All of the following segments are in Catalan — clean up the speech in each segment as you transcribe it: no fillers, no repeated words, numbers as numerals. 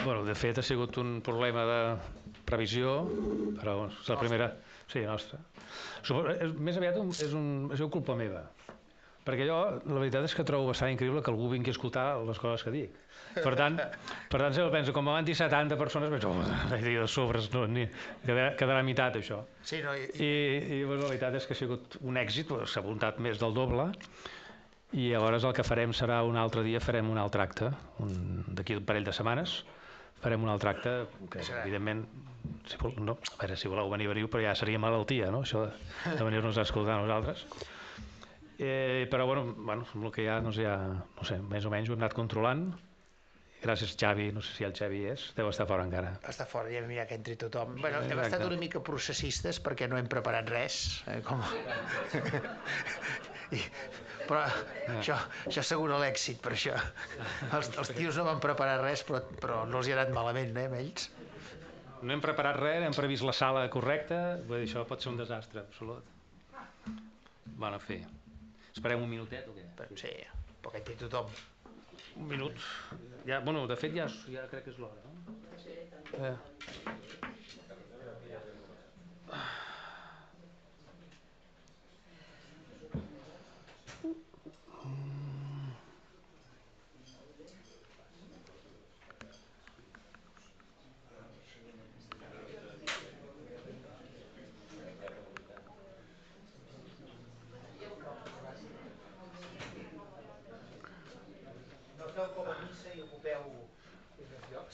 De fet, ha sigut un problema de previsió, però és la primera... Sí, nostra. Més aviat és culpa meva. Perquè jo, la veritat és que trobo bastant increïble que algú vingui a escoltar les coses que dic. Per tant, sempre penso, com van dir 70 persones, penso, de sobres, no, quedarà a meitat, això. Sí, no, I la veritat és que ha sigut un èxit, s'ha apuntat més del doble, i llavors el que farem serà un altre dia, farem un altre acte, d'aquí un parell de setmanes, farem un altre acte, que evidentment, a veure, si voleu venir, però ja seria malaltia, no?, això de venir-nos a escoltar a nosaltres. Però, amb el que hi ha, no sé, més o menys ho hem anat controlant. Gràcies, Xavi, no sé si el Xavi deu estar fora encara. Està fora, ja mira que entri tothom. Hem estat una mica processistes perquè no hem preparat res. Però això assegura l'èxit, per això. Els tios no van preparar res, però no els hi ha anat malament, amb ells. No hem preparat res, hem previst la sala correcta, vull dir, això pot ser un desastre absolut. En fi, esperem un minutet o què? Sí, perquè entri tothom. Un minut. De fet, ja crec que és l'hora, no?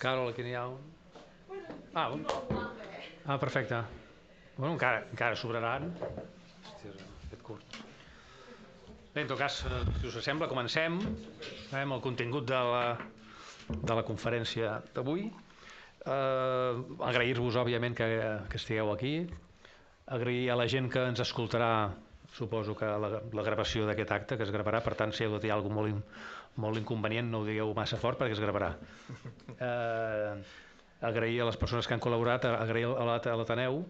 Carol, aquí n'hi ha un. Perfecte. Encara sobraran. Hòstia, aquest curt. Bé, en tot cas, si us sembla, comencem amb el contingut de la conferència d'avui. Agrair-vos, òbviament, que estigueu aquí. Agrair a la gent que ens escoltarà, suposo que la gravació d'aquest acte, que es gravarà, per tant, si heu de dir alguna cosa molt inconvenient, no ho digueu massa fort perquè es gravarà. Agrair a les persones que han col·laborat, agrair a l'Ateneu.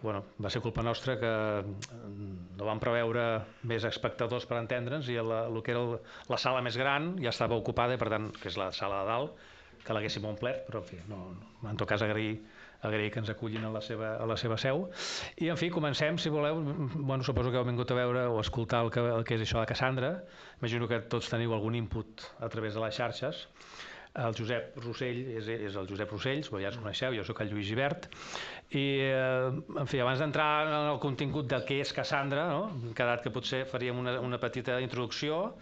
Va ser culpa nostra que no vam preveure més espectadors per entendre'ns i el que era la sala més gran ja estava ocupada, per tant, que és la sala de dalt, que l'haguéssim omplert, però en fi, en tot cas agrair que ens acullin a la seva seu. I, en fi, comencem, si voleu. Suposo que heu vingut a veure o a escoltar el que és això de Cassandra. Imagino que tots teniu algun input a través de les xarxes. El Josep Rossell és el Josep Rossell, ja ens coneixeu, jo soc el Lluís Gibert. I, en fi, abans d'entrar en el contingut de què és Cassandra, hem quedat que potser faríem una petita introducció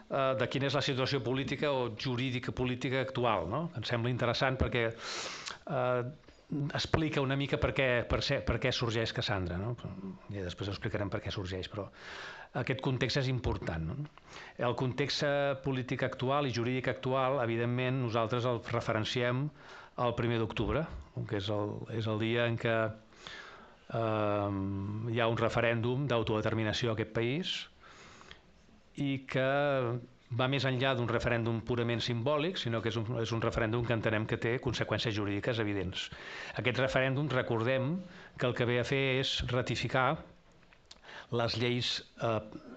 de quina és la situació política o jurídica política actual, no? Em sembla interessant perquè explica una mica per què sorgeix Cassandra, no? I després explicarem per què sorgeix, però aquest context és important, no? El context polític actual i jurídic actual, evidentment, nosaltres el referenciem al 1 d'octubre, que és el dia en què hi ha un referèndum d'autodeterminació a aquest país i que va més enllà d'un referèndum purament simbòlic, sinó que és un referèndum que entenem que té conseqüències jurídiques evidents. Aquest referèndum, recordem que el que ve a fer és ratificar les lleis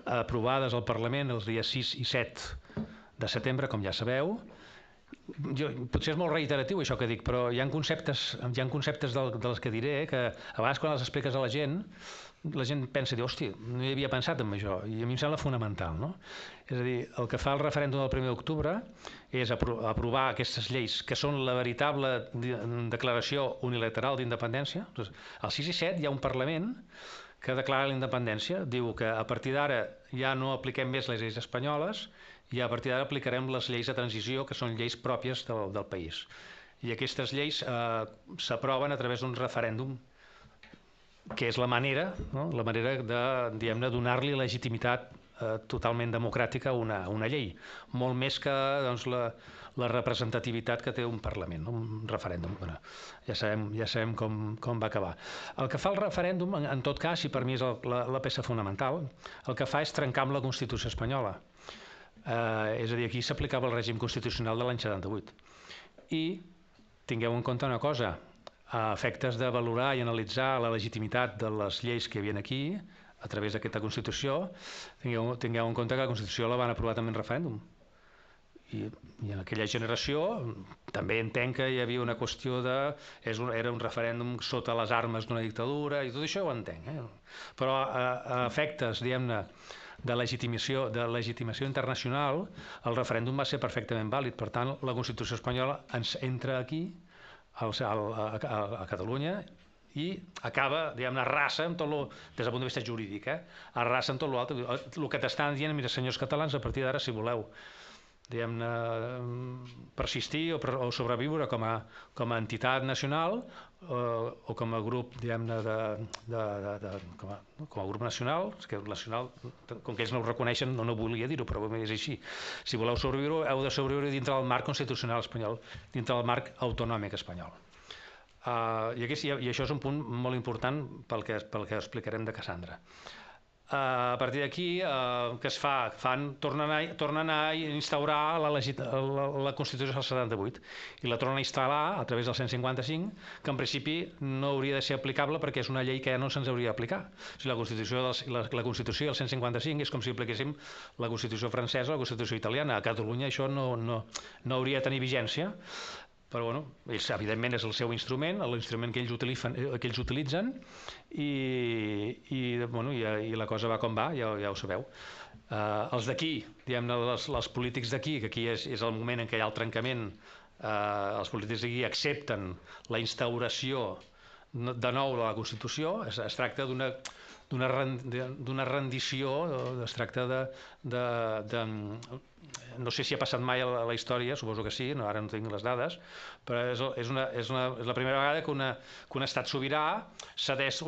aprovades al Parlament els dies 6 i 7 de setembre, com ja sabeu. Potser és molt reiteratiu això que dic, però hi ha conceptes dels que diré que a vegades quan els expliques a la gent pensa, hòstia, no hi havia pensat en això, i a mi em sembla fonamental, no? És a dir, el que fa el referèndum del 1 d'octubre és aprovar aquestes lleis que són la veritable declaració unilateral d'independència. Al 6 i 7 hi ha un Parlament que declara la independència, diu que a partir d'ara ja no apliquem més les lleis espanyoles i a partir d'ara aplicarem les lleis de transició, que són lleis pròpies del país. I aquestes lleis s'aproven a través d'un referèndum, que és la manera de, diguem-ne, donar-li legitimitat totalment democràtica a una llei, molt més que la representativitat que té un Parlament, un referèndum. Ja sabem com va acabar. El que fa el referèndum, en tot cas, i per mi és la peça fonamental, el que fa és trencar amb la Constitució espanyola. És a dir, aquí s'aplicava el règim constitucional de l'any 78. I tingueu en compte una cosa, a efectes de valorar i analitzar la legitimitat de les lleis que hi havia aquí, a través d'aquesta Constitució, tingueu en compte que la Constitució la van aprovar també en referèndum. I en aquella generació també entenc que hi havia una qüestió de... Era un referèndum sota les armes d'una dictadura i tot això ho entenc. Però a efectes, diguem-ne, de legitimació internacional, el referèndum va ser perfectament vàlid. Per tant, la Constitució espanyola ens entra aquí, a Catalunya, i acaba, diguem-ne, arrasa amb tot des del punt de vista jurídic, arrasa amb tot l'altre. El que t'estan dient, mira, senyors catalans, a partir d'ara, si voleu, diguem-ne, persistir o sobreviure com a entitat nacional o com a grup, diguem-ne, com a grup nacional, com que ells no ho reconeixen, no volia dir-ho, però és així. Si voleu sobreviure, heu de sobreviure dintre del marc constitucional espanyol, dintre del marc autonòmic espanyol. I això és un punt molt important pel que explicarem de Cassandra. A partir d'aquí, què es fa? Tornen a instaurar la Constitució del 78 i la tornen a instal·lar a través del 155, que en principi no hauria de ser aplicable perquè és una llei que ja no se'ns hauria d'aplicar. O sigui, la Constitució del 155 és com si apliquéssim la Constitució francesa o la Constitució italiana. A Catalunya això no hauria de tenir vigència, però bueno, evidentment és el seu instrument, l'instrument que ells utilitzen, i la cosa va com va, ja ho sabeu. Els d'aquí, diguem-ne, els polítics d'aquí, que aquí és el moment en què hi ha el trencament, els polítics d'aquí accepten la instauració de nou de la Constitució. Es tracta d'una rendició, es tracta de no sé si ha passat mai a la història, suposo que sí, ara no tinc les dades, però és la primera vegada que un estat sobirà cedeix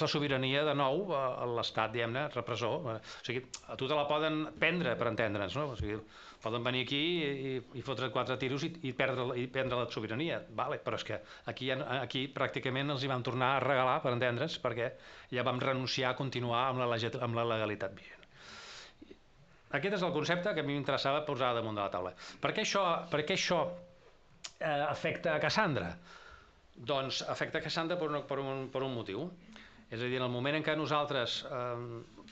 la sobirania de nou a l'estat, diguem-ne, repressor. O sigui, a tu te la poden prendre, per entendre'ns, no? O sigui, poden venir aquí i fotre 4 tiros i prendre la sobirania, però és que aquí pràcticament els hi vam tornar a regalar, per entendre'ns, perquè ja vam renunciar a continuar amb la legalitat vigent. Aquest és el concepte que a mi m'interessava posar damunt de la taula. Per què això afecta a Cassandra? Doncs afecta a Cassandra per un motiu. És a dir, en el moment en què nosaltres...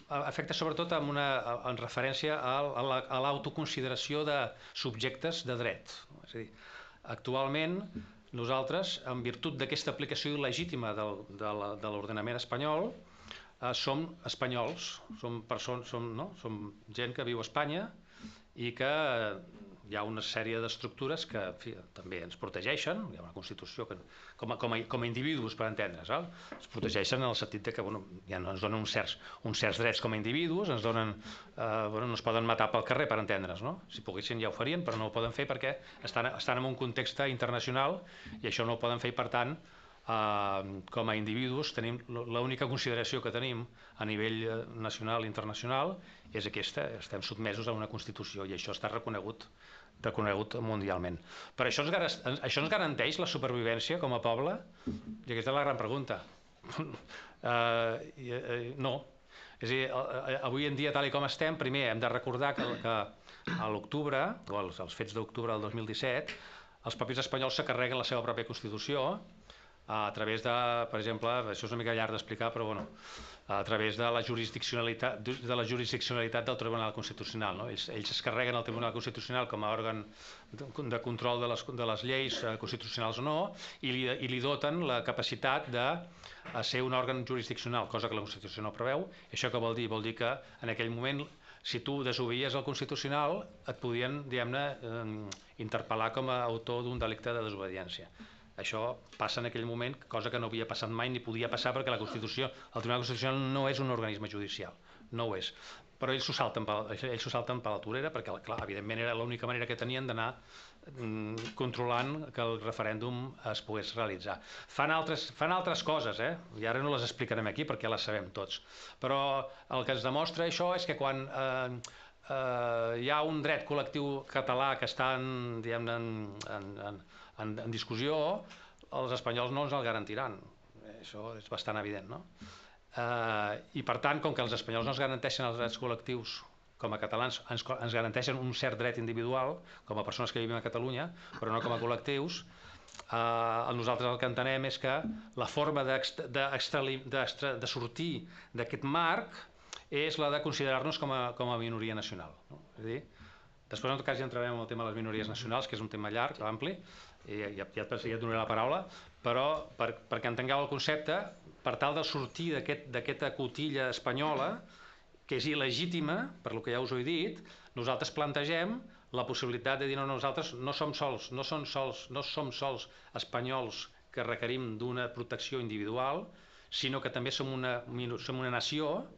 afecta sobretot en referència a l'autoconsideració de subjectes de dret. És a dir, actualment nosaltres, en virtut d'aquesta aplicació il·legítima de l'ordenament espanyol, som espanyols, som gent que viu a Espanya i que hi ha una sèrie d'estructures que també ens protegeixen. Hi ha una Constitució que, com a individus, per entendre's, ens protegeixen en el sentit que ja ens donen uns certs drets com a individus, no es poden matar pel carrer, per entendre's. Si poguessin ja ho farien, però no ho poden fer perquè estan en un context internacional i això no ho poden fer, i per tant, com a individus, l'única consideració que tenim a nivell nacional i internacional és aquesta: estem sotmesos a una Constitució, i això està reconegut mundialment. Però això ens garanteix la supervivència com a poble? I aquesta és la gran pregunta. No. És a dir, avui en dia, tal com estem, primer hem de recordar que a l'octubre, o als fets d'octubre del 2017, els propis espanyols se carreguen la seva pròpia Constitució a través de, per exemple, això és una mica llarg d'explicar, però bueno, a través de la jurisdiccionalitat del Tribunal Constitucional. Ells es carreguen el Tribunal Constitucional com a òrgan de control de les lleis constitucionals o no, i li doten la capacitat de ser un òrgan jurisdiccional, cosa que la Constitució no preveu. Això què vol dir? Vol dir que en aquell moment, si tu desobeies el Constitucional, et podien, diguem-ne, interpel·lar com a autor d'un delicte de desobediència. Això passa en aquell moment, cosa que no havia passat mai ni podia passar, perquè el Tribunal Constitucional no és un organisme judicial, no ho és. Però ells s'ho salten per la torera, perquè, clar, evidentment era l'única manera que tenien d'anar controlant que el referèndum es pogués realitzar. Fan altres coses, i ara no les explicarem aquí perquè les sabem tots. Però el que ens demostra això és que quan hi ha un dret col·lectiu català que està en discussió, els espanyols no ens el garantiran. Això és bastant evident, no? I per tant, com que els espanyols no ens garanteixen els drets col·lectius com a catalans, ens garanteixen un cert dret individual com a persones que vivim a Catalunya, però no com a col·lectius, nosaltres el que entenem és que la forma de sortir d'aquest marc és la de considerar-nos com a minoria nacional. És a dir, Després, en tot cas, ja entrarem en el tema de les minories nacionals, que és un tema llarg, ampli, i ja et donaré la paraula, però perquè entengueu el concepte, per tal de sortir d'aquesta cotilla espanyola, que és il·legítima, per lo que ja us ho he dit, nosaltres plantegem la possibilitat de dir no, nosaltres no som sols espanyols que requerim d'una protecció individual, sinó que també som una nació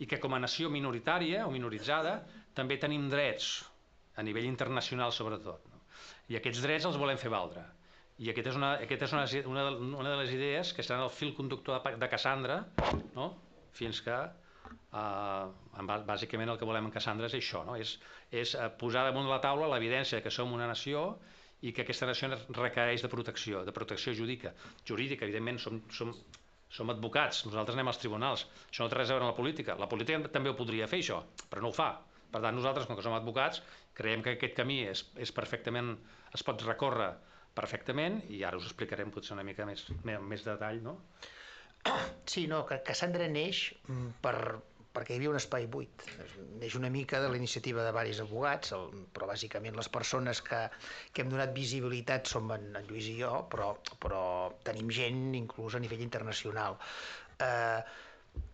i que com a nació minoritària o minoritzada també tenim drets, a nivell internacional sobretot. I aquests drets els volem fer valdre. I aquesta és una de les idees que seran el fil conductor de Cassandra, no? Fins que bàsicament el que volem en Cassandra és això, no? És posar damunt de la taula l'evidència que som una nació i que aquesta nació requereix de protecció jurídica. Evidentment, som advocats, nosaltres anem als tribunals, això no té res a veure amb la política. La política també ho podria fer, això, però no ho fa. Per tant, nosaltres, com que som advocats, creiem que aquest camí es pot recórrer perfectament, i ara us explicarem potser una mica més detall, no? Sí, no, que Cassandra neix perquè hi havia un espai buit. Neix una mica de la iniciativa de diversos advocats, però bàsicament les persones que hem donat visibilitat som en Lluís i jo, però tenim gent inclús a nivell internacional.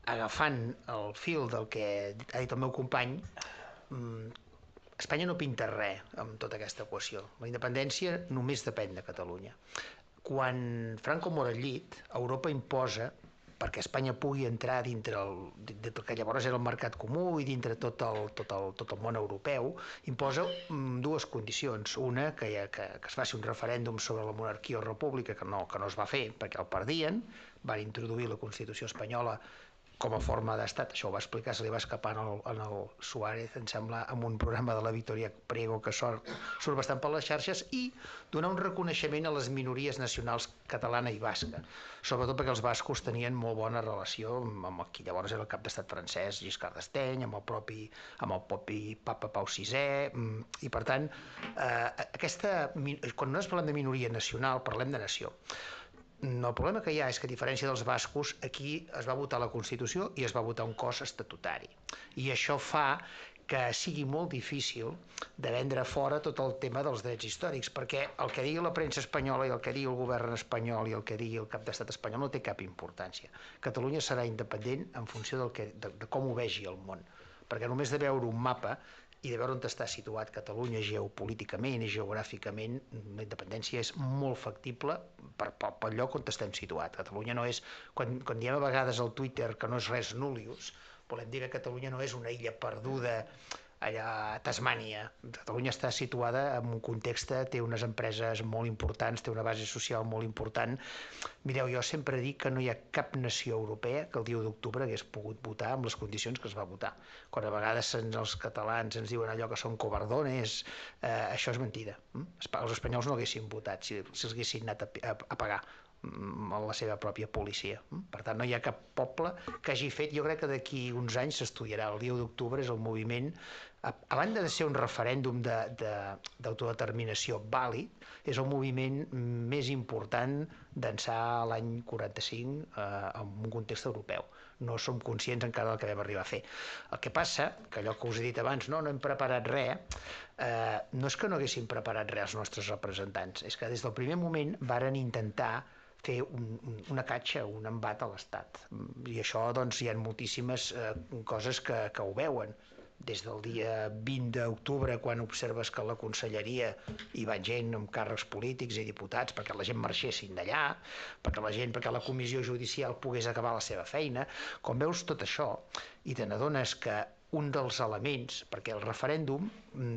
Agafant el fil del que ha dit el meu company, Espanya no pinta res amb tota aquesta equació. La independència només depèn de Catalunya. Quan Franco mor al llit, Europa imposa, perquè Espanya pugui entrar dintre del que llavors era el mercat comú i dintre tot el món europeu, imposa dues condicions. Una, que es faci un referèndum sobre la monarquia o república, que no es va fer perquè el perdien, van introduir la Constitució espanyola com a forma d'estat, això ho va explicar, se li va escapar en el Suárez, em sembla, en un programa de la Victoria Priego que surt bastant per les xarxes, i donar un reconeixement a les minories nacionals catalana i basca, sobretot perquè els bascos tenien molt bona relació amb qui llavors era el cap d'estat francès, Giscard d'Estaing, amb el propi papa Pau VI, i per tant, quan nosaltres parlem de minoria nacional, parlem de nació. El problema que hi ha és que, a diferència dels bascos, aquí es va votar la Constitució i es va votar un cos estatutari. I això fa que sigui molt difícil de vendre fora tot el tema dels drets històrics, perquè el que digui la premsa espanyola i el que digui el govern espanyol i el que digui el cap d'estat espanyol no té cap importància. Catalunya serà independent en funció de com ho vegi el món, perquè només de veure un mapa i de veure on està situat Catalunya geopolíticament i geogràficament, la independència és molt factible pel lloc on estem situat. Catalunya no és, quan diem a vegades al Twitter que no és res nullius, volem dir que Catalunya no és una illa perduda allà a Tasmània. Catalunya està situada en un context, té unes empreses molt importants, té una base social molt important. Mireu, jo sempre dic que no hi ha cap nació europea que el dia 1 d'octubre hagués pogut votar amb les condicions que es va votar. Quan a vegades els catalans ens diuen allò que són covardones, això és mentida. Els espanyols no haguessin votat si els haguessin anat a pagar la seva pròpia policia. Per tant, no hi ha cap poble que hagi fet, jo crec que d'aquí uns anys s'estudiarà, el dia 1 d'octubre és el moviment, a banda de ser un referèndum d'autodeterminació vàlid, és el moviment més important d'ençà l'any 45 en un context europeu. No som conscients encara del que vam arribar a fer. El que passa, que allò que us he dit abans, no hem preparat res, no és que no haguessin preparat res els nostres representants, és que des del primer moment varen intentar fer una catxa, un embat a l'Estat. I això, doncs, hi ha moltíssimes coses que ho veuen. Des del dia 20 d'octubre, quan observes que a la conselleria hi va gent amb càrrecs polítics i diputats perquè la gent marxessin d'allà, perquè la comissió judicial pogués acabar la seva feina, quan veus tot això i te n'adones que un dels elements, perquè el referèndum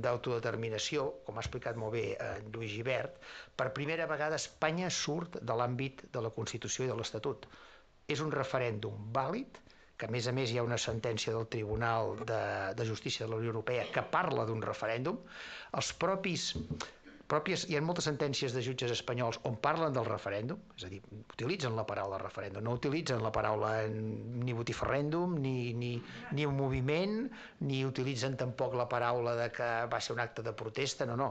d'autodeterminació, com ha explicat molt bé Lluís Gibert, per primera vegada Espanya surt de l'àmbit de la Constitució i de l'Estatut. És un referèndum vàlid, que a més hi ha una sentència del Tribunal de Justícia de la Unió Europea que parla d'un referèndum. Hi ha moltes sentències de jutges espanyols on parlen del referèndum, és a dir, utilitzen la paraula referèndum, no utilitzen la paraula ni botifarrèndum, ni un moviment, ni utilitzen tampoc la paraula de que va ser un acte de protesta, no,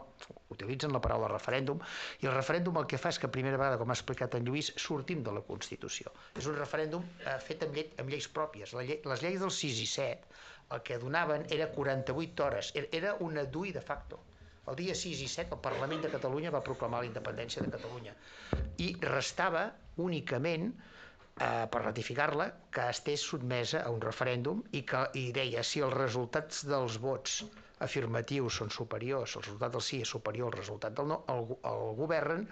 utilitzen la paraula referèndum, i el referèndum el que fa és que, primera vegada, com ha explicat en Lluís, sortim de la Constitució. És un referèndum fet amb lleis pròpies. Les lleis del 6 i 7 el que donaven era 48 hores, era una DUI de facto. El dia 6 i 7 el Parlament de Catalunya va proclamar la independència de Catalunya i restava únicament per ratificar-la que estés sotmesa a un referèndum i deia si els resultats dels vots afirmatius són superiors, el resultat del sí és superior al resultat del no, el govern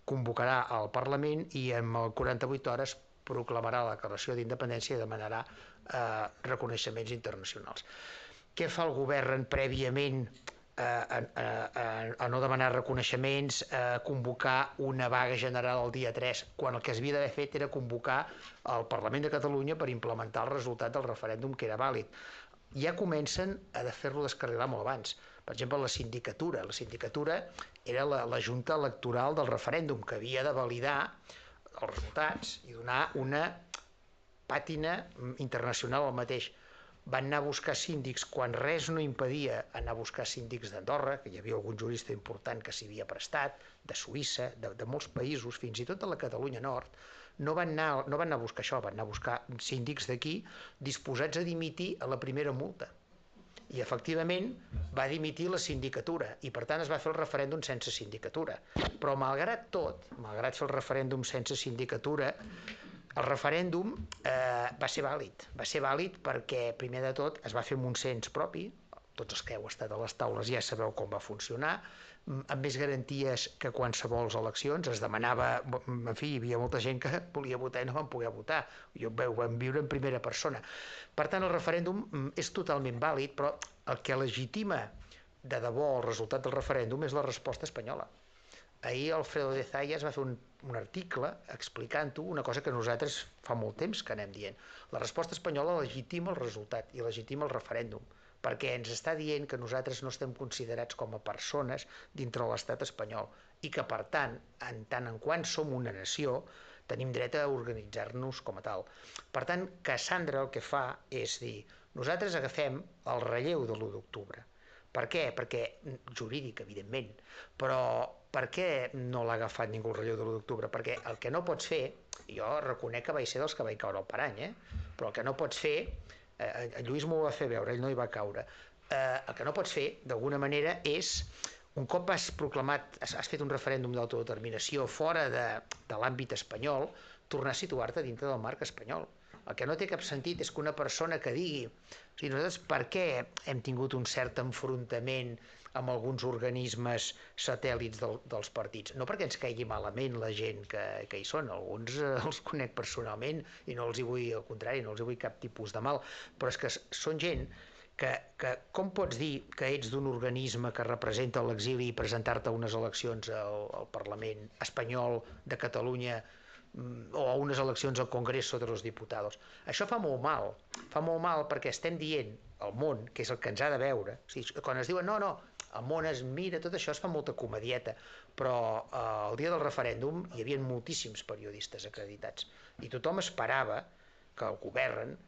convocarà al Parlament i en 48 hores proclamarà la declaració d'independència i demanarà reconeixements internacionals. Què fa el govern prèviament a no demanar reconeixements, a convocar una vaga general el dia 3, quan el que s'havia d'haver fet era convocar el Parlament de Catalunya per implementar el resultat del referèndum que era vàlid. Ja comencen a fer-lo descarrilar molt abans. Per exemple, la sindicatura. La sindicatura era la junta electoral del referèndum que havia de validar els resultats i donar una pàtina internacional al mateix. Van anar a buscar síndics quan res no impedia anar a buscar síndics d'Andorra, que hi havia algun jurista important que s'hi havia prestat, de Suïssa, de molts països, fins i tot de la Catalunya Nord. No van anar a buscar això, van anar a buscar síndics d'aquí disposats a dimitir a la primera multa. I efectivament va dimitir la sindicatura i per tant es va fer el referèndum sense sindicatura. Però malgrat tot, malgrat fer el referèndum sense sindicatura, el referèndum va ser vàlid. Va ser vàlid perquè, primer de tot, es va fer amb un cens propi, tots els que heu estat a les taules ja sabeu com va funcionar, amb més garanties que qualsevol eleccions. Es demanava, en fi, hi havia molta gent que volia votar i no van poder votar. Ho vam viure en primera persona. Per tant, el referèndum és totalment vàlid, però el que legitima de debò el resultat del referèndum és la resposta espanyola. Ahir Alfredo de Zayas va fer un article explicant-ho, una cosa que nosaltres fa molt temps que anem dient. La resposta espanyola legitima el resultat i legitima el referèndum, perquè ens està dient que nosaltres no estem considerats com a persones dintre l'estat espanyol i que, per tant en quant som una nació, tenim dret a organitzar-nos com a tal. Per tant, Cassandra el que fa és dir, nosaltres agafem el relleu de l'1 d'octubre. Per què? Perquè, jurídic, evidentment, però per què no l'ha agafat ningú el relleu de l'1 d'octubre? Perquè el que no pots fer, jo reconec que vaig ser dels que vaig caure al parany, però el que no pots fer, en Lluís m'ho va fer veure, ell no hi va caure, el que no pots fer, d'alguna manera, és, un cop has proclamat, has fet un referèndum d'autodeterminació fora de l'àmbit espanyol, tornar a situar-te dintre del marc espanyol. El que no té cap sentit és que una persona que digui, o sigui, nosaltres per què hem tingut un cert enfrontament amb alguns organismes satèl·lits dels partits? No perquè ens caigui malament la gent que hi són, alguns els conec personalment i no els hi vull, al contrari, no els hi vull cap tipus de mal, però és que són gent que com pots dir que ets d'un organisme que representa l'exili i presentar-te a unes eleccions al Parlament espanyol de Catalunya o a unes eleccions al Congreso de los Diputados? Això fa molt mal perquè estem dient al món, que és el que ens ha de veure, o sigui, quan es diuen no, el món es mira, tot això es fa molta comedieta, però el dia del referèndum hi havia moltíssims periodistes acreditats i tothom esperava que el govern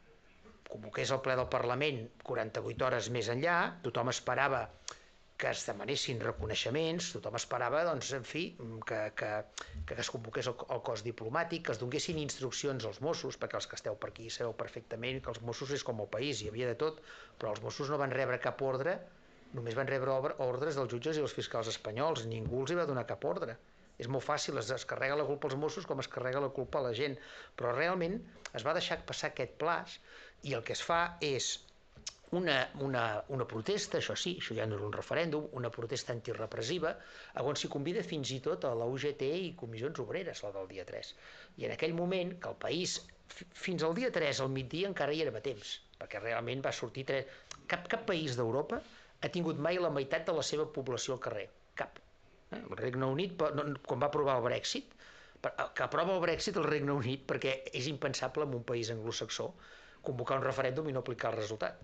convoqués el ple del Parlament 48 hores més enllà, tothom esperava que es demanessin reconeixements, tothom esperava, doncs, en fi, que es convoqués el cos diplomàtic, que es donessin instruccions als Mossos, perquè els que esteu per aquí sabeu perfectament que els Mossos és com el país, hi havia de tot, però els Mossos no van rebre cap ordre, només van rebre ordres dels jutges i els fiscals espanyols, ningú els hi va donar cap ordre. És molt fàcil, es carrega la culpa als Mossos com es carrega la culpa a la gent, però realment es va deixar passar aquest plaç i el que es fa és una protesta, això sí, això ja no és un referèndum, una protesta antirepressiva, on s'hi convida fins i tot a la UGT i comissions obreres, la del dia 3. I en aquell moment, que el país, fins al dia 3, al migdia, encara hi érem a temps, perquè realment va sortir... Cap país d'Europa ha tingut mai la meitat de la seva població al carrer, cap. El Regne Unit, quan va aprovar el Brexit, que aprova el Brexit el Regne Unit, perquè és impensable en un país anglosaxó convocar un referèndum i no aplicar el resultat.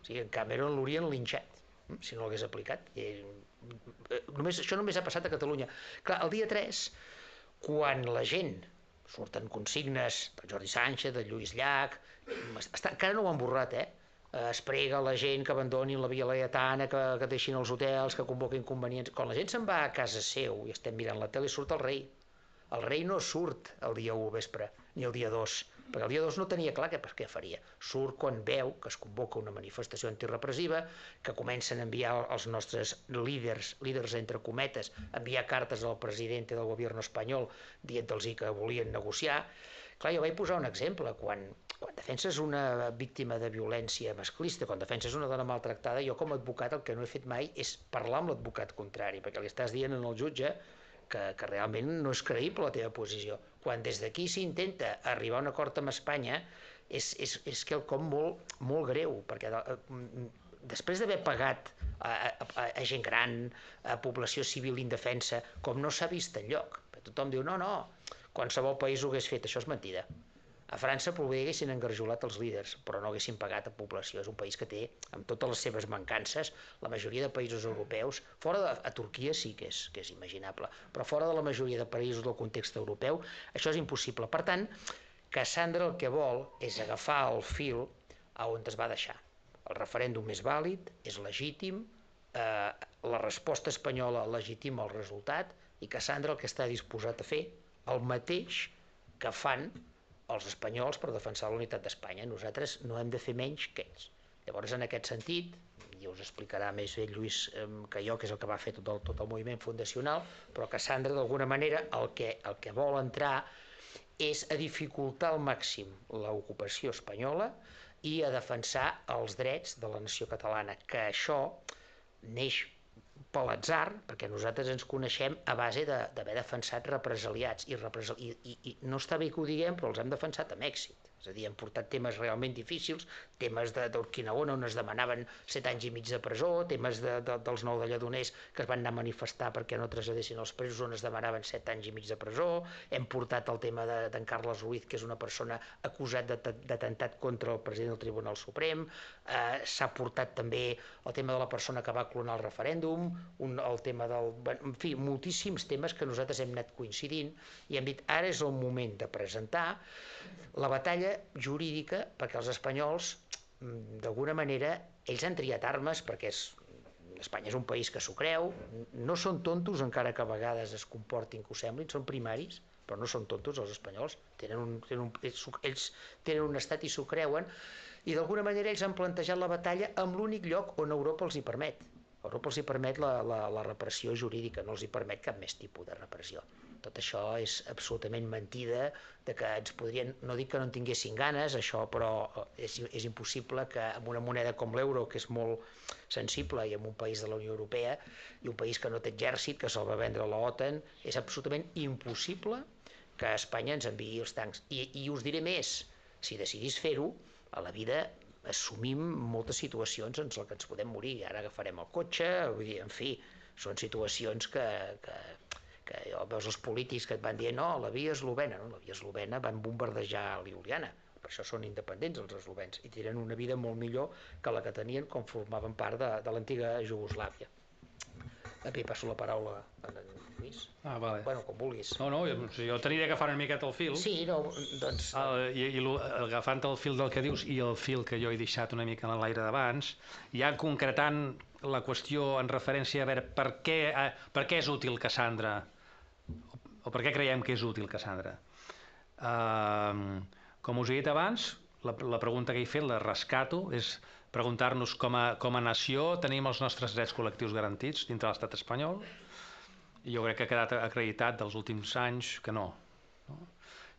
O sigui, en Cameron l'haurien linxat, si no l'hagués aplicat. Això només ha passat a Catalunya. Clar, el dia 3, quan la gent, surten consignes del Jordi Sànchez, del Lluís Llach, encara no ho han borrat, es prega a la gent que abandonin la Via Laietana, que deixin els hotels, que convoquin convenients. Quan la gent se'n va a casa seu i estem mirant la tele, surt el rei. El rei no surt el dia 1 vespre, ni el dia 2. perquè el dia 2 no tenia clar què faria. Surt quan veu que es convoca una manifestació antirepressiva, que comencen a enviar els nostres líders entre cometes, enviar cartes al president del govern espanyol dient-los que volien negociar. Clar, jo vaig posar un exemple, quan defenses una víctima de violència masclista, quan defenses una dona maltractada, jo com a advocat el que no he fet mai és parlar amb l'advocat contrari, perquè li estàs dient al jutge que realment no és creïble la teva posició. Quan des d'aquí s'intenta arribar a un acord amb Espanya és quelcom molt greu, perquè després d'haver pagat a gent gran, a població civil indefensa, com no s'ha vist enlloc. Tothom diu, no, qualsevol país ho hagués fet, això és mentida. A França potser haguessin engarjolat els líders, però no haguessin pagat a població. És un país que té, amb totes les seves mancances, la majoria de països europeus, a Turquia sí que és imaginable, però fora de la majoria de països del context europeu, això és impossible. Per tant, Cassandra el que vol és agafar el fil a on es va deixar. El referèndum és vàlid, és legítim, la resposta espanyola legitima el resultat, i Cassandra el que està disposat a fer el mateix que fan els espanyols per defensar la unitat d'Espanya. Nosaltres no hem de fer menys que ells. Llavors, en aquest sentit, i us explicarà més bé Lluís que jo, que és el que va fer tot el moviment fundacional, però Cassandra, d'alguna manera, el que vol entrar és a dificultar al màxim l'ocupació espanyola i a defensar els drets de la nació catalana, que això neix per l'atzar, perquè nosaltres ens coneixem a base d'haver defensat represaliats, i no està bé que ho diguem, però els hem defensat amb èxit. És a dir, hem portat temes realment difícils, temes d'Urquinaona, on es demanaven 7 anys i mig de presó, temes dels 9 de Lledoners, que es van anar a manifestar perquè no traslladessin els presos, on es demanaven 7 anys i mig de presó. Hem portat el tema d'en Carles Ruiz, que és una persona acusat d'atemptat contra el president del Tribunal Suprem. S'ha portat també el tema de la persona que va clonar el referèndum, el tema del... En fi, moltíssims temes que nosaltres hem anat coincidint i hem dit, ara és el moment de presentar la batalla jurídica, perquè els espanyols, d'alguna manera, ells han triat armes perquè Espanya és un país que s'ho creu, no són tontos, encara que a vegades es comportin que ho semblin, són primaris, però no són tontos els espanyols, ells tenen un estat i s'ho creuen, i d'alguna manera ells han plantejat la batalla en l'únic lloc on Europa els hi permet. Europa els hi permet la repressió jurídica, no els hi permet cap més tipus de repressió. Tot això és absolutament mentida, de que ens podrien, no dic que no en tinguessin ganes, això, però és impossible que amb una moneda com l'euro, que és molt sensible, i en un país de la Unió Europea, i un país que no té exèrcit, que se'l va vendre a l'OTAN, és absolutament impossible que Espanya ens enviï els tancs. I us diré més, si decidís fer-ho, a la vida assumim moltes situacions en les que ens podem morir. Ara agafarem el cotxe, vull dir, en fi, són situacions que veus els polítics que et van dir no, la via eslovena, no? La via eslovena van bombardejar Ljubljana, per això són independents els eslovens, i tenen una vida molt millor que la que tenien quan formaven part de l'antiga Jugoslàvia. Bé, passo la paraula a en Lluís. Vale. Bueno, com vulguis. No, jo t'aniré agafant una miqueta el fil. Sí, no, doncs... Agafant el fil del que dius i el fil que jo he deixat una mica en l'aire d'abans, ja concretant la qüestió en referència a veure per què és útil Cassandra, o per què creiem que és útil Cassandra. Com us he dit abans, la pregunta que he fet, la rescato, és preguntar-nos com a nació tenim els nostres drets col·lectius garantits dintre de l'estat espanyol, i jo crec que ha quedat acreditat dels últims anys que no.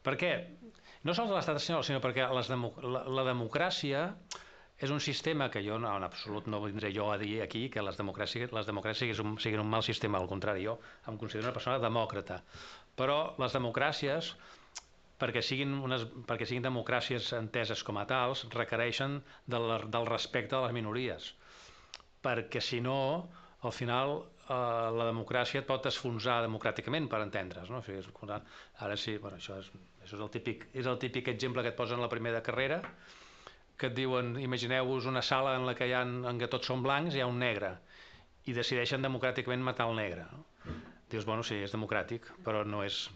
Per què? No sols de l'estat espanyol, sinó perquè la democràcia és un sistema que jo en absolut no vindré jo a dir aquí que les democràcies siguin un mal sistema, al contrari, jo em considero una persona demòcrata, però les democràcies, perquè siguin democràcies enteses com a tals, requereixen del respecte a les minories, perquè si no, al final la democràcia et pot esfonsar democràticament, per entendre's, no? Ara sí, això és el típic exemple que et posen a la primera carrera, que et diuen, imagineu-vos una sala en la que en què tots són blancs, hi ha un negre, i decideixen democràticament matar el negre. Dius, bueno, sí, és democràtic, però no és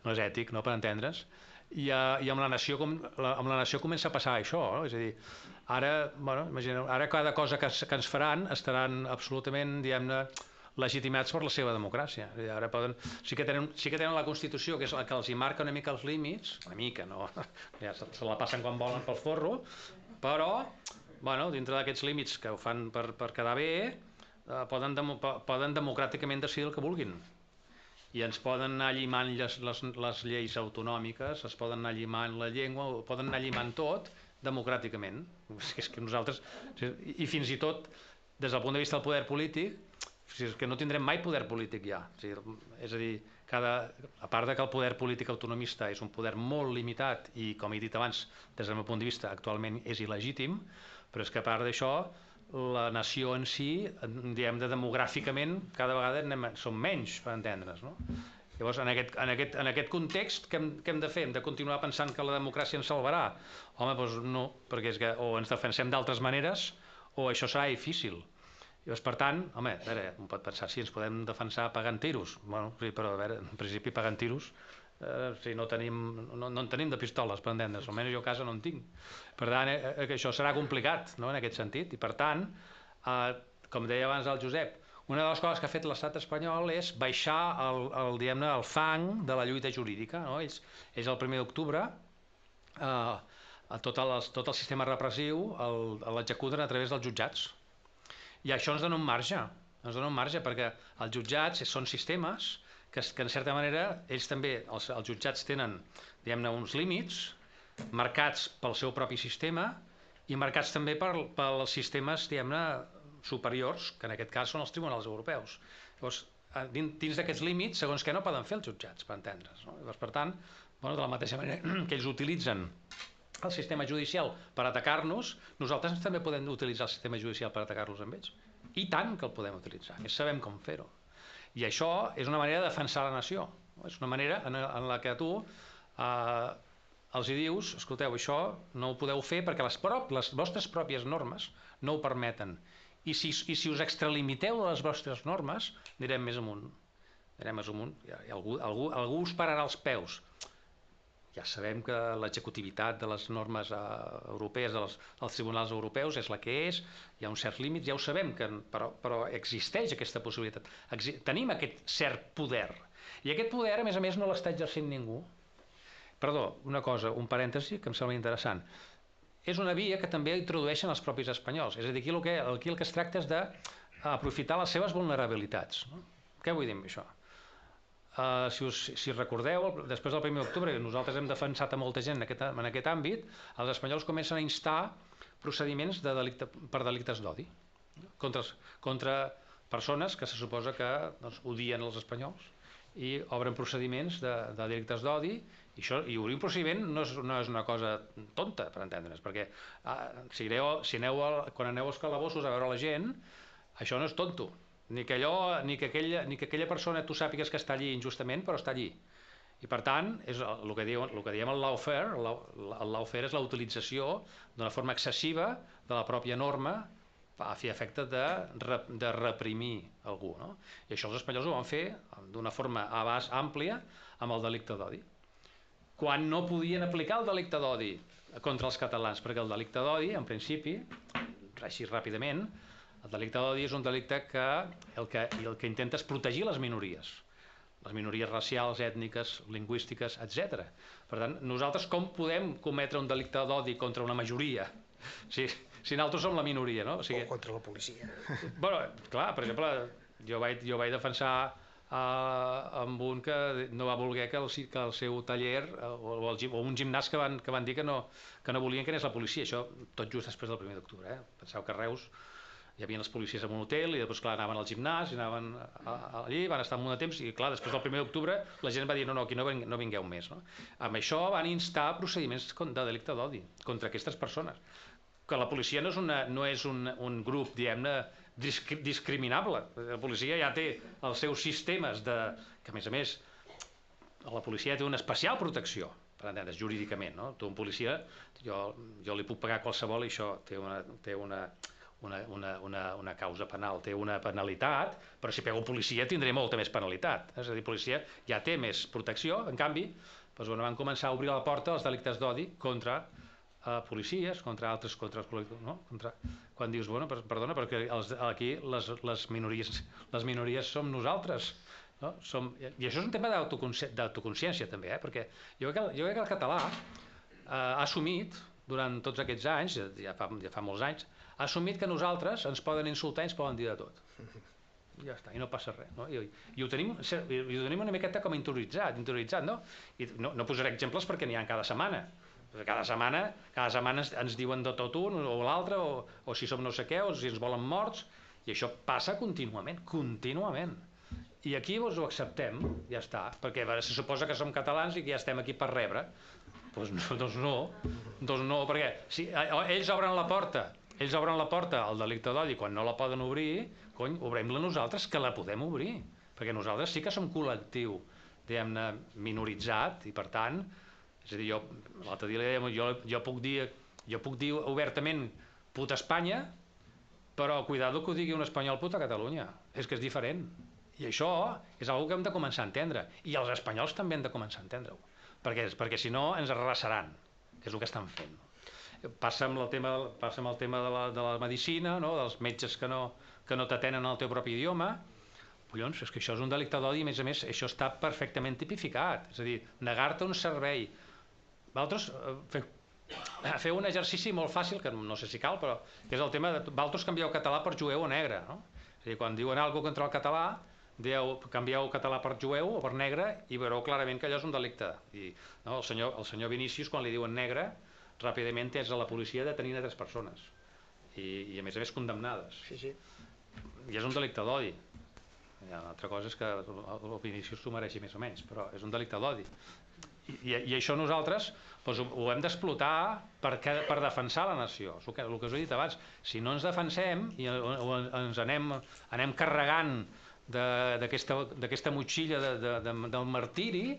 ètic, no, per entendre's. I amb la nació comença a passar això, no? És a dir, ara, imagineu, ara cada cosa que ens faran estaran absolutament, diguem-ne, legitimats per la seva democràcia. Ara sí que tenen la Constitució, que és la que els hi marca una mica els límits, una mica, no? Ja se la passen quan volen pel forro, però dintre d'aquests límits que ho fan per quedar bé, poden democràticament decidir el que vulguin. I ens poden anar llimant les lleis autonòmiques, es poden anar llimant la llengua, poden anar llimant tot democràticament. És que nosaltres, i fins i tot des del punt de vista del poder polític, és que no tindrem mai poder polític ja. És a dir, a part de que el poder polític autonomista és un poder molt limitat i, com he dit abans, des del meu punt de vista actualment és il·legítim, però és que a part d'això la nació en si, diguem-ne demogràficament, cada vegada som menys, per entendre's, no? Llavors, en aquest context, què hem de fer? Hem de continuar pensant que la democràcia ens salvarà? Home, doncs no, perquè és que o ens defensem d'altres maneres o això serà difícil. Llavors, per tant, home, a veure, un pot pensar si ens podem defensar pagant tiros. Bueno, sí, però a veure, en principi pagant tiros, si no en tenim de pistoles, per entendre's, almenys jo a casa no en tinc. Per tant, que això serà complicat, no?, en aquest sentit, i per tant, com deia abans el Josep, una de les coses que ha fet l'estat espanyol és baixar diguem-ne, el fang de la lluita jurídica, no? Ells el 1 d'octubre tot el sistema repressiu l'executen a través dels jutjats. I això ens dona un marge, perquè els jutjats són sistemes que en certa manera ells també, els jutjats tenen, diguem-ne, uns límits marcats pel seu propi sistema i marcats també pels sistemes, diguem-ne, superiors, que en aquest cas són els tribunals europeus. Llavors, dins d'aquests límits, segons què no poden fer els jutjats, per entendre's, no? Llavors, per tant, de la mateixa manera que ells utilitzen el sistema judicial per atacar-nos, nosaltres també podem utilitzar el sistema judicial per atacar-los amb ells. I tant que el podem utilitzar, que sabem com fer-ho. I això és una manera de defensar la nació. És una manera en la que tu els hi dius, escolteu, això no ho podeu fer perquè les vostres pròpies normes no ho permeten. I si us extralimiteu de les vostres normes, anirem més amunt. I algú us pararà els peus. Ja sabem que l'executivitat de les normes europees, dels tribunals europeus, és la que és, hi ha uns certs límits, ja ho sabem, però existeix aquesta possibilitat. Tenim aquest cert poder. I aquest poder, a més, no l'està exercint ningú. Perdó, una cosa, un parèntesi que em sembla interessant. És una via que també introdueixen els propis espanyols. És a dir, aquí el que es tracta és d'aprofitar les seves vulnerabilitats. Què vull dir amb això? Si recordeu, després del 1 d'octubre, nosaltres hem defensat a molta gent en aquest àmbit, els espanyols comencen a instar procediments per delictes d'odi contra persones que se suposa que odien els espanyols i obren procediments de delictes d'odi, i obrir un procediment no és una cosa tonta, per entendre's, perquè quan aneu als calabossos a veure la gent, això no és tonto. Ni que aquella persona tu sàpigues que està allí injustament, però està allí. I per tant, és el que diem el lawfare. El lawfare és la utilització d'una forma excessiva de la pròpia norma a fi efecte de reprimir algú, no? I això els espanyols ho van fer d'una forma a abast àmplia amb el delicte d'odi. Quan no podien aplicar el delicte d'odi contra els catalans, perquè el delicte d'odi, en principi, així ràpidament, el delicte d'odi és un delicte que el que intenta és protegir les minories racials, ètniques, lingüístiques, etc. Per tant, nosaltres com podem cometre un delicte d'odi contra una majoria si nosaltres som la minoria, no? O contra la policia. Bueno, clar, per exemple, jo vaig defensar amb un que no va voler que el seu taller o un gimnàs que van dir que no volien que anés la policia. Això tot just després del 1 d'octubre. Penseu que a Reus hi havia les policies en un hotel i després, clar, anaven al gimnàs i anaven allí, van estar un munt de temps i, clar, després del 1 d'octubre la gent va dir no, aquí no vingueu més, no? Amb això van instar procediments de delicte d'odi contra aquestes persones. Que la policia no és un grup, diguem-ne, discriminable. La policia ja té els seus sistemes que, a més, la policia té una especial protecció, per entendre's, jurídicament, no? Tu, un policia, jo li puc pagar qualsevol i això té una causa penal, té una penalitat, però si pego un policia tindré molta més penalitat. És a dir, policia ja té més protecció, en canvi, van començar a obrir la porta als delictes d'odi contra policies, contra altres, contra els col·lectius, no? Quan dius, bueno, perdona, perquè aquí les minories som nosaltres, no? I això és un tema d'autoconsciència també, perquè jo crec que el català ha assumit durant tots aquests anys, ja fa molts anys, ha assumit que nosaltres ens poden insultar i ens poden dir de tot. Ja està, i no passa res, no? I ho tenim una miqueta com interioritzat, no? I no posaré exemples perquè n'hi ha cada setmana. Cada setmana ens diuen de tot un o l'altre, o si som no sé què, o si ens volen morts, i això passa contínuament. I aquí ho acceptem, ja està, perquè se suposa que som catalans i que ja estem aquí per rebre. Doncs no, perquè si ells obren la porta al delicte d'odi quan no la poden obrir, cony, obrem-la nosaltres, que la podem obrir, perquè nosaltres sí que som col·lectiu, diguem-ne, minoritzat, i per tant, és a dir, l'altre dia li dèiem, jo puc dir obertament puta Espanya, però cuidado que ho digui un espanyol puta Catalunya, és que és diferent. I això és una cosa que hem de començar a entendre, i els espanyols també han de començar a entendre-ho, perquè si no ens arrasaran, que és el que estan fent. Passa amb el tema de la medicina, dels metges que no t'atenen el teu propi idioma. Collons, és que això és un delicte d'odi, i a més això està perfectament tipificat, és a dir, negar-te un servei. Vosaltres feu un exercici molt fàcil, que no sé si cal, però que és el tema de vosaltres canvieu català per jueu o negre, no? És a dir, quan diuen alguna cosa contra el català, canvieu català per jueu o per negre i veureu clarament que allò és un delicte. I el senyor Vinícius, quan li diuen negre, ràpidament és a la policia detenint a 3 persones i a més condemnades. Sí. I és un delicte d'odi. Una altra cosa és que el Vinícius s'ho mereixi més o menys, però és un delicte d'odi. I això nosaltres ho hem d'explotar per defensar la nació. És el que us he dit abans. Si no ens defensem i ens anem carregant d'aquesta motxilla del martiri,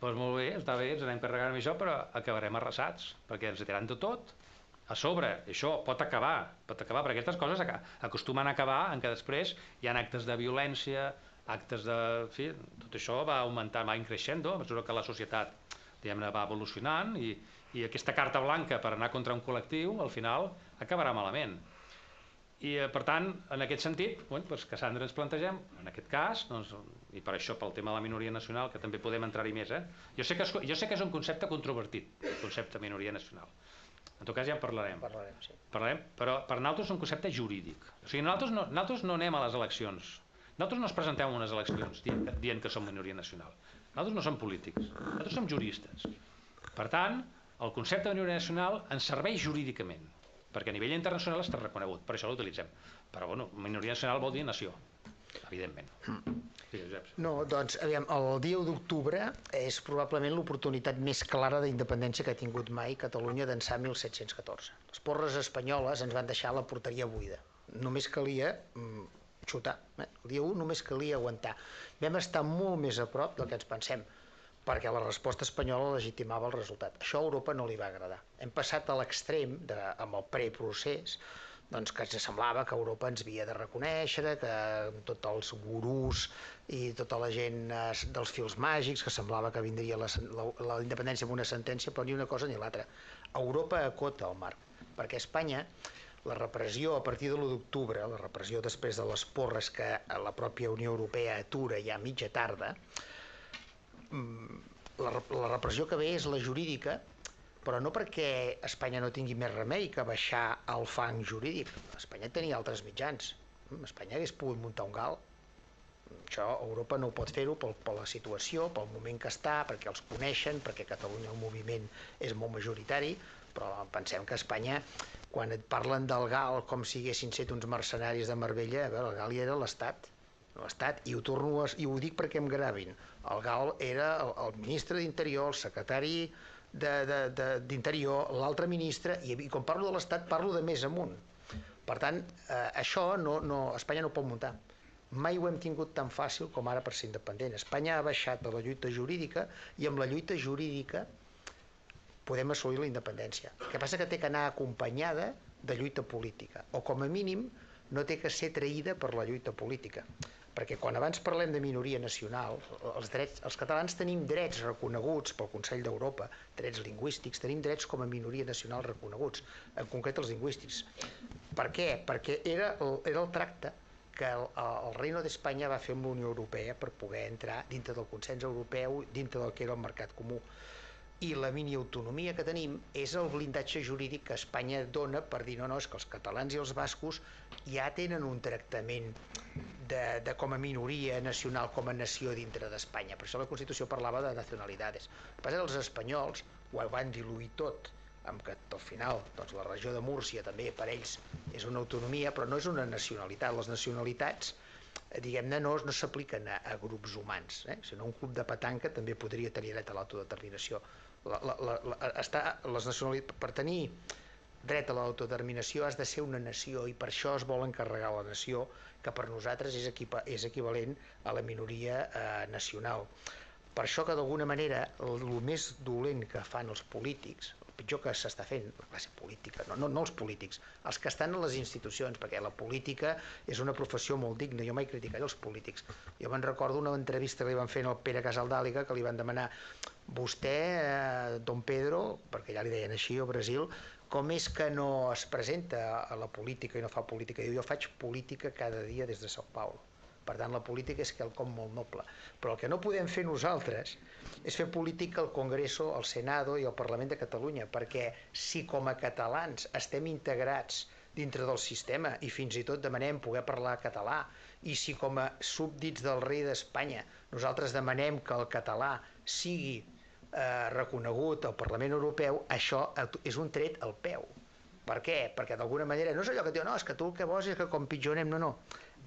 doncs molt bé, està bé, ens anem carregant amb això, però acabarem arrasats, perquè ens tiraran de tot. A sobre, això pot acabar, perquè aquestes coses acostumen a acabar en què després hi ha actes de violència, actes de... En fi, tot això va augmentant, va increixendo, a mesura que la societat, diguem-ne, va evolucionant, i aquesta carta blanca per anar contra un col·lectiu, al final, acabarà malament. I, per tant, en aquest sentit, Cassandra, ens plantegem, en aquest cas, i per això, pel tema de la minoria nacional, que també podem entrar-hi més, jo sé que és un concepte controvertit, el concepte minoria nacional. En tot cas ja en parlarem. Sí. Però per nosaltres és un concepte jurídic. O sigui, nosaltres no anem a les eleccions. Nosaltres no ens presentem a unes eleccions dient que som minoria nacional. Nosaltres no som polítics, nosaltres som juristes. Per tant, el concepte de minoria nacional ens serveix jurídicament, perquè a nivell internacional està reconegut, per això l'utilitzem. Però, minoria nacional vol dir nació, evidentment. Sí, Josep. No, doncs, aviam, el dia 1 d'octubre és probablement l'oportunitat més clara d'independència que ha tingut mai Catalunya d'ençà 1714. Les porres espanyoles ens van deixar la porteria buida. Només calia xutar. El dia 1 només calia aguantar. Vam estar molt més a prop del que ens pensem, perquè la resposta espanyola legitimava el resultat. Això a Europa no li va agradar. Hem passat a l'extrem, amb el preprocés, doncs que ens semblava que Europa ens havia de reconèixer, que tots els gurús i tota la gent dels fils màgics, que semblava que vindria la independència amb una sentència, però ni una cosa ni l'altra. Europa acota el marc, perquè Espanya, la repressió a partir de l'1 d'octubre, la repressió després de les porres que la pròpia Unió Europea atura ja a mitja tarda, la repressió que ve és la jurídica, però no perquè Espanya no tingui més remei que baixar el fang jurídic. Espanya tenia altres mitjans. Espanya hagués pogut muntar un gal. Això Europa no ho pot fer-ho per la situació, pel moment que està, perquè els coneixen, perquè a Catalunya el moviment és molt majoritari, però pensem que Espanya, quan et parlen del GAL com si haguessin set uns mercenaris de Marbella, el GAL ja era l'Estat, i ho dic perquè em gravin. El GAL era el ministre d'Interior, el secretari d'Interior, l'altre ministre, i quan parlo de l'Estat parlo de més amunt. Per tant, això Espanya no pot muntar. Mai ho hem tingut tan fàcil com ara per ser independent. Espanya ha baixat de la lluita jurídica i amb la lluita jurídica podem assolir la independència. El que passa que té que anar acompanyada de lluita política, o com a mínim no té que ser traïda per la lluita política. perquè quan abans parlem de minoria nacional, els catalans tenim drets reconeguts pel Consell d'Europa, drets lingüístics, tenim drets com a minoria nacional reconeguts, en concret els lingüístics. Per què? Perquè era el tracte que el Reino d'Espanya va fer amb la Unió Europea per poder entrar dintre del consens europeu, dintre del que era el mercat comú. I la mini-autonomia que tenim és el blindatge jurídic que Espanya dona per dir no, és que els catalans i els bascos ja tenen un tractament com a minoria nacional, com a nació dintre d'Espanya. Per això la Constitució parlava de nacionalitats. El que passa és que els espanyols ho van diluir tot, amb que al final la regió de Múrcia també per ells és una autonomia, però no és una nacionalitat. Les nacionalitats diguem-ne no s'apliquen a grups humans, sinó un club de petanca també podria tenir dret a l'autodeterminació. Per tenir dret a l'autodeterminació has de ser una nació i per això es vol encarregar la nació, que per nosaltres és equivalent a la minoria nacional. Per això que d'alguna manera el més dolent que fan els polítics, el pitjor que s'està fent, la classe política, no els polítics, els que estan a les institucions, perquè la política és una professió molt digna, jo mai criticaré els polítics. Jo me'n recordo una entrevista que li van fer al Pere Casaldàliga, que li van demanar vostè, don Pedro, perquè ja li deien així al Brasil, com és que no es presenta a la política i no fa política? Diu, jo faig política cada dia des de São Paulo. Per tant, la política és quelcom molt noble. Però el que no podem fer nosaltres és fer política al Congreso, al Senado i al Parlament de Catalunya, perquè si com a catalans estem integrats dintre del sistema i fins i tot demanem poder parlar català, i si com a súbdits del rei d'Espanya nosaltres demanem que el català sigui reconegut al Parlament Europeu, això és un tret al peu. Per què? Perquè d'alguna manera no és allò que diu, no, és que tu el que vols és que com pitjor anem, no.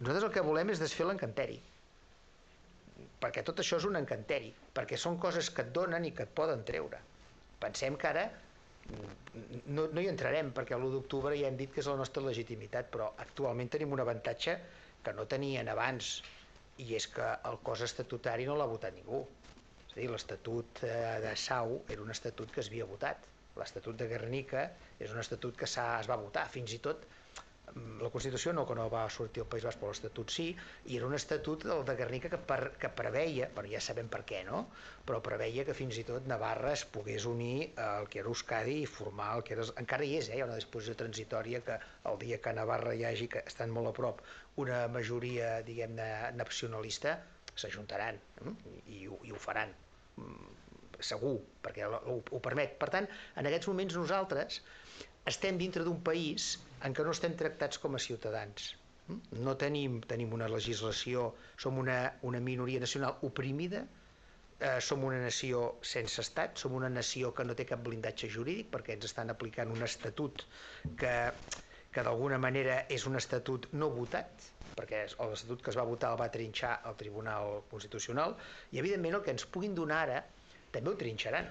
Nosaltres el que volem és desfer l'encanteri, perquè tot això és un encanteri, perquè són coses que et donen i que et poden treure. Pensem que ara no hi entrarem, perquè l'1 d'octubre ja hem dit que és la nostra legitimitat, però actualment tenim un avantatge que no tenien abans, i és que el cos estatutari no l'ha votat ningú. És a dir, l'Estatut de Sau era un estatut que es havia votat. L'Estatut de Guernica és un estatut que es va votar, fins i tot la Constitució no, que no va sortir al País Basc, però l'Estatut sí, i era un estatut el de Guernica que preveia, bueno, ja sabem per què, no? Però preveia que fins i tot Navarra es pogués unir al que era Euskadi i formar el que era... Encara hi és, hi ha una disposició transitòria que el dia que a Navarra hi hagi, que estan molt a prop, una majoria, diguem-ne, nacionalista, s'ajuntaran i ho faran, segur, perquè ho permet. Per tant, en aquests moments nosaltres estem dintre d'un país en què no estem tractats com a ciutadans. No tenim una legislació, som una minoria nacional oprimida, som una nació sense estat, som una nació que no té cap blindatge jurídic perquè ens estan aplicant un estatut que d'alguna manera és un estatut no votat, perquè l'estatut que es va votar el va trinxar el Tribunal Constitucional, i evidentment el que ens puguin donar ara també ho trinxaran,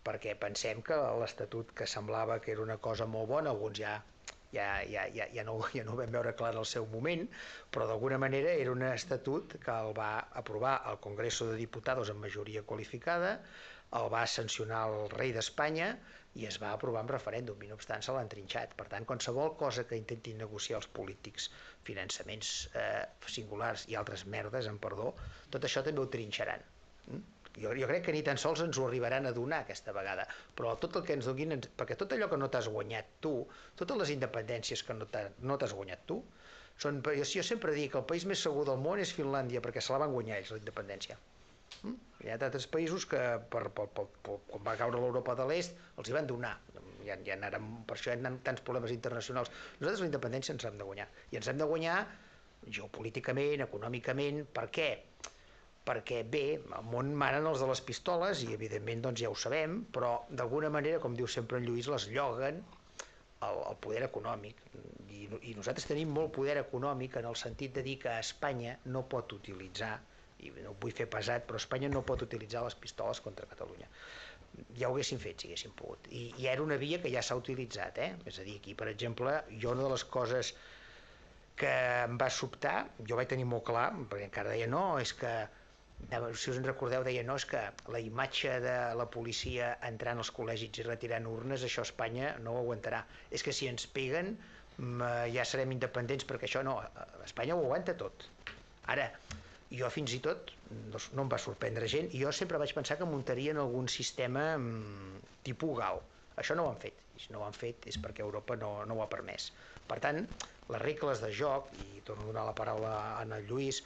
perquè pensem que l'Estatut que semblava que era una cosa molt bona, alguns ja no ho vam veure clar al seu moment, però d'alguna manera era un estatut que el va aprovar el Congreso de Diputados amb majoria qualificada, el va sancionar el rei d'Espanya i es va aprovar amb referèndum, i no obstant se l'han trinxat. Per tant, qualsevol cosa que intentin negociar els polítics, finançaments singulars i altres merdes, amb perdó, tot això també ho trinxaran. Jo crec que ni tan sols ens ho arribaran a donar aquesta vegada, però tot el que ens donin, perquè tot allò que no t'has guanyat tu, totes les independències que no t'has guanyat tu, jo sempre dic que el país més segur del món és Finlàndia, perquè se la van guanyar ells, la independència. Hi ha d'altres països que, quan va caure l'Europa de l'Est, els hi van donar. Per això hi ha tants problemes internacionals. Nosaltres la independència ens hem de guanyar, i ens hem de guanyar geopolíticament, econòmicament. Per què? Perquè bé, al món manen els de les pistoles i evidentment doncs ja ho sabem, però d'alguna manera, com diu sempre en Lluís, les lloguen el poder econòmic, i nosaltres tenim molt poder econòmic en el sentit de dir que Espanya no pot utilitzar, i no ho vull fer pesat, però Espanya no pot utilitzar les pistoles contra Catalunya. Ja ho haguéssim fet si haguéssim pogut, i era una via que ja s'ha utilitzat, és a dir, aquí per exemple, una de les coses que em va sobtar, jo vaig tenir molt clar, perquè encara deia no, és que si us en recordeu, deia no, és que la imatge de la policia entrant als col·legis i retirant urnes, això Espanya no ho aguantarà. És que si ens peguen ja serem independents, perquè això no, Espanya ho aguanta tot. Ara, jo fins i tot, no em va sorprendre gent, i jo sempre vaig pensar que muntarien algun sistema tipus GAL. Això no ho han fet, i si no ho han fet és perquè Europa no ho ha permès. Per tant, les regles de joc, i torno a donar la paraula a en Lluís,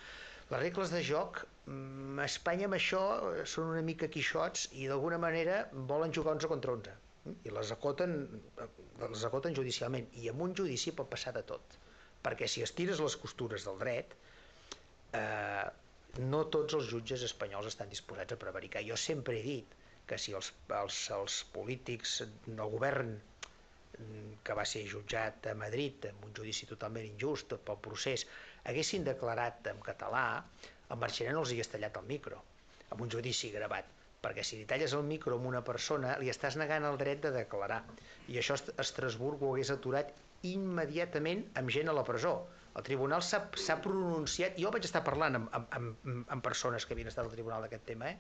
les regles de joc a Espanya amb això són una mica quixots i d'alguna manera volen jugar 11 contra 11 i les acoten judicialment, i en un judici pot passar de tot, perquè si estires les costures del dret no tots els jutges espanyols estan disposats a prevaricar. Jo sempre he dit que si els polítics del govern que va ser jutjat a Madrid amb un judici totalment injust pel procés haguessin declarat en català, el Marchena no els hagués tallat el micro amb un judici gravat, perquè si li talles el micro a una persona li estàs negant el dret de declarar, i això Estrasburg ho hagués aturat immediatament amb gent a la presó. El tribunal s'ha pronunciat, jo vaig estar parlant amb persones que havien estat al tribunal d'aquest tema,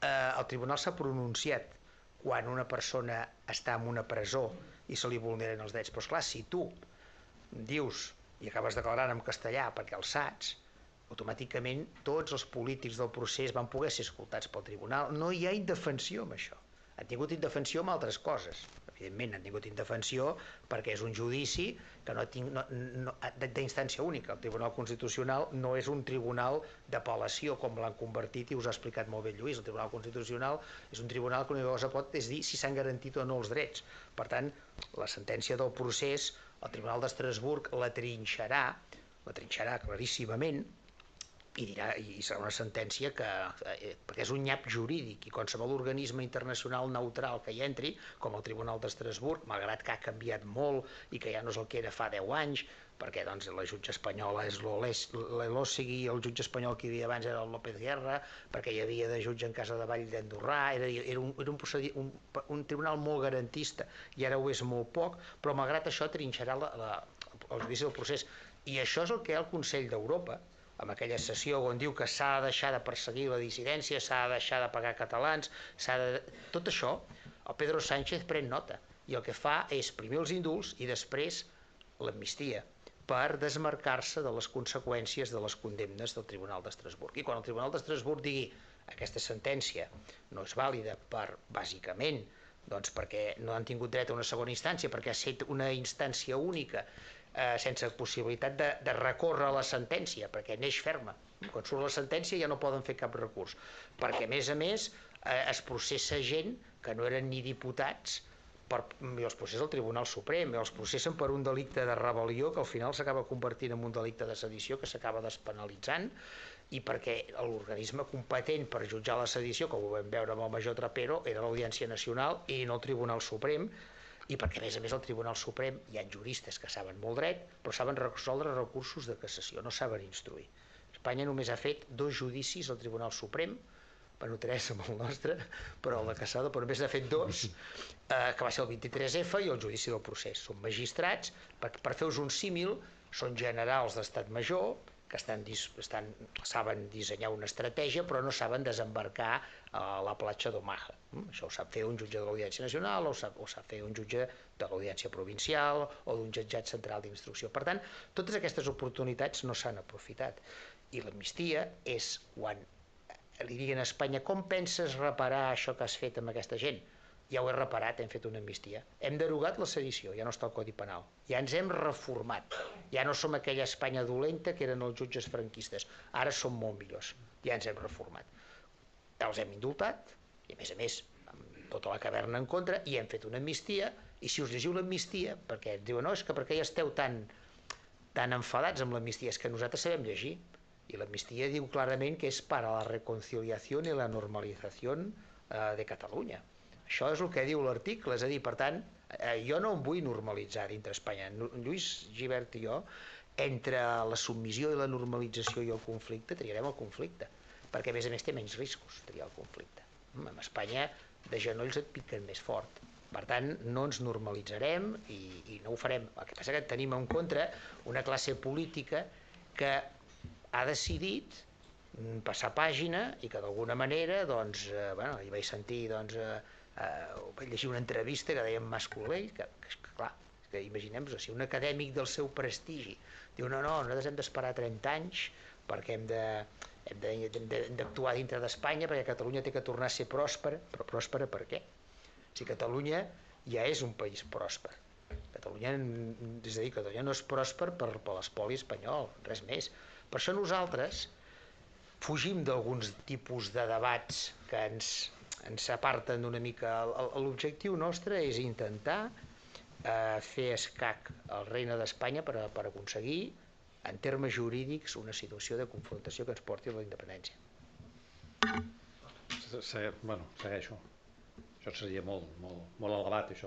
el tribunal s'ha pronunciat quan una persona està en una presó i se li vulneren els drets. Però esclar, si tu dius i acabes declarant en castellà perquè el saps, automàticament tots els polítics del procés van poder ser escoltats pel tribunal. No hi ha indefensió amb això. Han tingut indefensió amb altres coses. Evidentment han tingut indefensió perquè és un judici que d'instància única. El Tribunal Constitucional no és un tribunal d'apel·lació com l'han convertit i us ha explicat molt bé Lluís. El Tribunal Constitucional és un tribunal que l'única cosa pot és dir si s'han garantit o no els drets. Per tant, la sentència del procés, el Tribunal d'Estrasburg la trinxarà claríssimament, i serà una sentència perquè és un nyap jurídic, i qualsevol organisme internacional neutral que hi entri, com el Tribunal d'Estrasburg, malgrat que ha canviat molt i que ja no és el que era fa 10 anys, perquè doncs, la jutge espanyola és l'Elósegui, i el jutge espanyol que hi havia abans era el López Guerra, perquè hi havia de jutge en Casa de Vall d'Andorrà, era un tribunal molt garantista, i ara ho és molt poc, però malgrat això trinxarà el judici del procés. I això és el que hi ha al Consell d'Europa, amb aquella sessió on diu que s'ha de deixar de perseguir la dissidència, s'ha de deixar de pagar catalans, tot això, el Pedro Sánchez pren nota, i el que fa és primer els indults i després l'amnistia, per desmarcar-se de les conseqüències de les condemnes del Tribunal d'Estrasburg. I quan el Tribunal d'Estrasburg digui aquesta sentència no és vàlida bàsicament, doncs perquè no han tingut dret a una segona instància, perquè ha estat una instància única, sense possibilitat de recórrer a la sentència, perquè neix ferma. Quan surt la sentència ja no poden fer cap recurs, perquè a més es processa gent que no eren ni diputats, i els processa el Tribunal Suprem, i els processen per un delicte de rebel·lió que al final s'acaba convertint en un delicte de sedició que s'acaba despenalitzant, i perquè l'organisme competent per jutjar la sedició, com ho vam veure amb el major Trapero, era l'Audiència Nacional i no el Tribunal Suprem, i perquè a més el Tribunal Suprem hi ha juristes que saben molt dret, però saben resoldre recursos de cassació, no saben instruir. Espanya només ha fet 2 judicis al Tribunal Suprem, bueno, 3 amb el nostre, però el de Casado, però només n'ha fet 2, que va ser el 23F i el judici del procés. Són magistrats, per fer-vos un símil, són generals d'estat major, que saben dissenyar una estratègia, però no saben desembarcar a la platja d'Omaha. Això ho sap fer un jutge de l'Audiència Nacional, o sap fer un jutge de l'Audiència Provincial o d'un jutjat central d'instrucció. Per tant, totes aquestes oportunitats no s'han aprofitat. I l'amnistia és quan li diguin a Espanya com penses reparar això que has fet amb aquesta gent? Ja ho he reparat, hem fet una amnistia. Hem derogat la sedició, ja no està al Codi Penal. Ja ens hem reformat. Ja no som aquella Espanya dolenta que eren els jutges franquistes. Ara som molt millors. Ja ens hem reformat. Els hem indultat, i a més, amb tota la caverna en contra, i hem fet una amnistia, i si us llegiu l'amnistia, perquè diuen, no, és que perquè ja esteu tan enfadats amb l'amnistia, és que nosaltres sabem llegir. I l'amnistia diu clarament que és para la reconciliació i la normalització de Catalunya. Això és el que diu l'article, és a dir, per tant, jo no em vull normalitzar dintre Espanya. Lluís Gibert i jo, entre la submissió i la normalització i el conflicte, triarem el conflicte, perquè a més té menys riscos triar el conflicte. En Espanya de genolls et piquen més fort. Per tant, no ens normalitzarem i no ho farem. El que passa és que tenim en contra una classe política que ha decidit passar pàgina i que d'alguna manera, doncs, hi vaig sentir, vaig llegir una entrevista que deia en Mas Colell, que clar, que imaginem-nos, si un acadèmic del seu prestigi diu no, nosaltres hem d'esperar 30 anys perquè hem d'actuar dintre d'Espanya, perquè Catalunya té que tornar a ser pròspera. Però pròspera per què? Si Catalunya ja és un país pròsper. Catalunya no és pròsper per l'espoli espanyol, res més. Per això nosaltres fugim d'alguns tipus de debats que ens aparten una mica. L'objectiu nostre és intentar fer escac al Regne d'Espanya per aconseguir, en termes jurídics, una situació de confrontació que ens porti a la independència. Bueno, segueixo. Això seria molt elevat, això.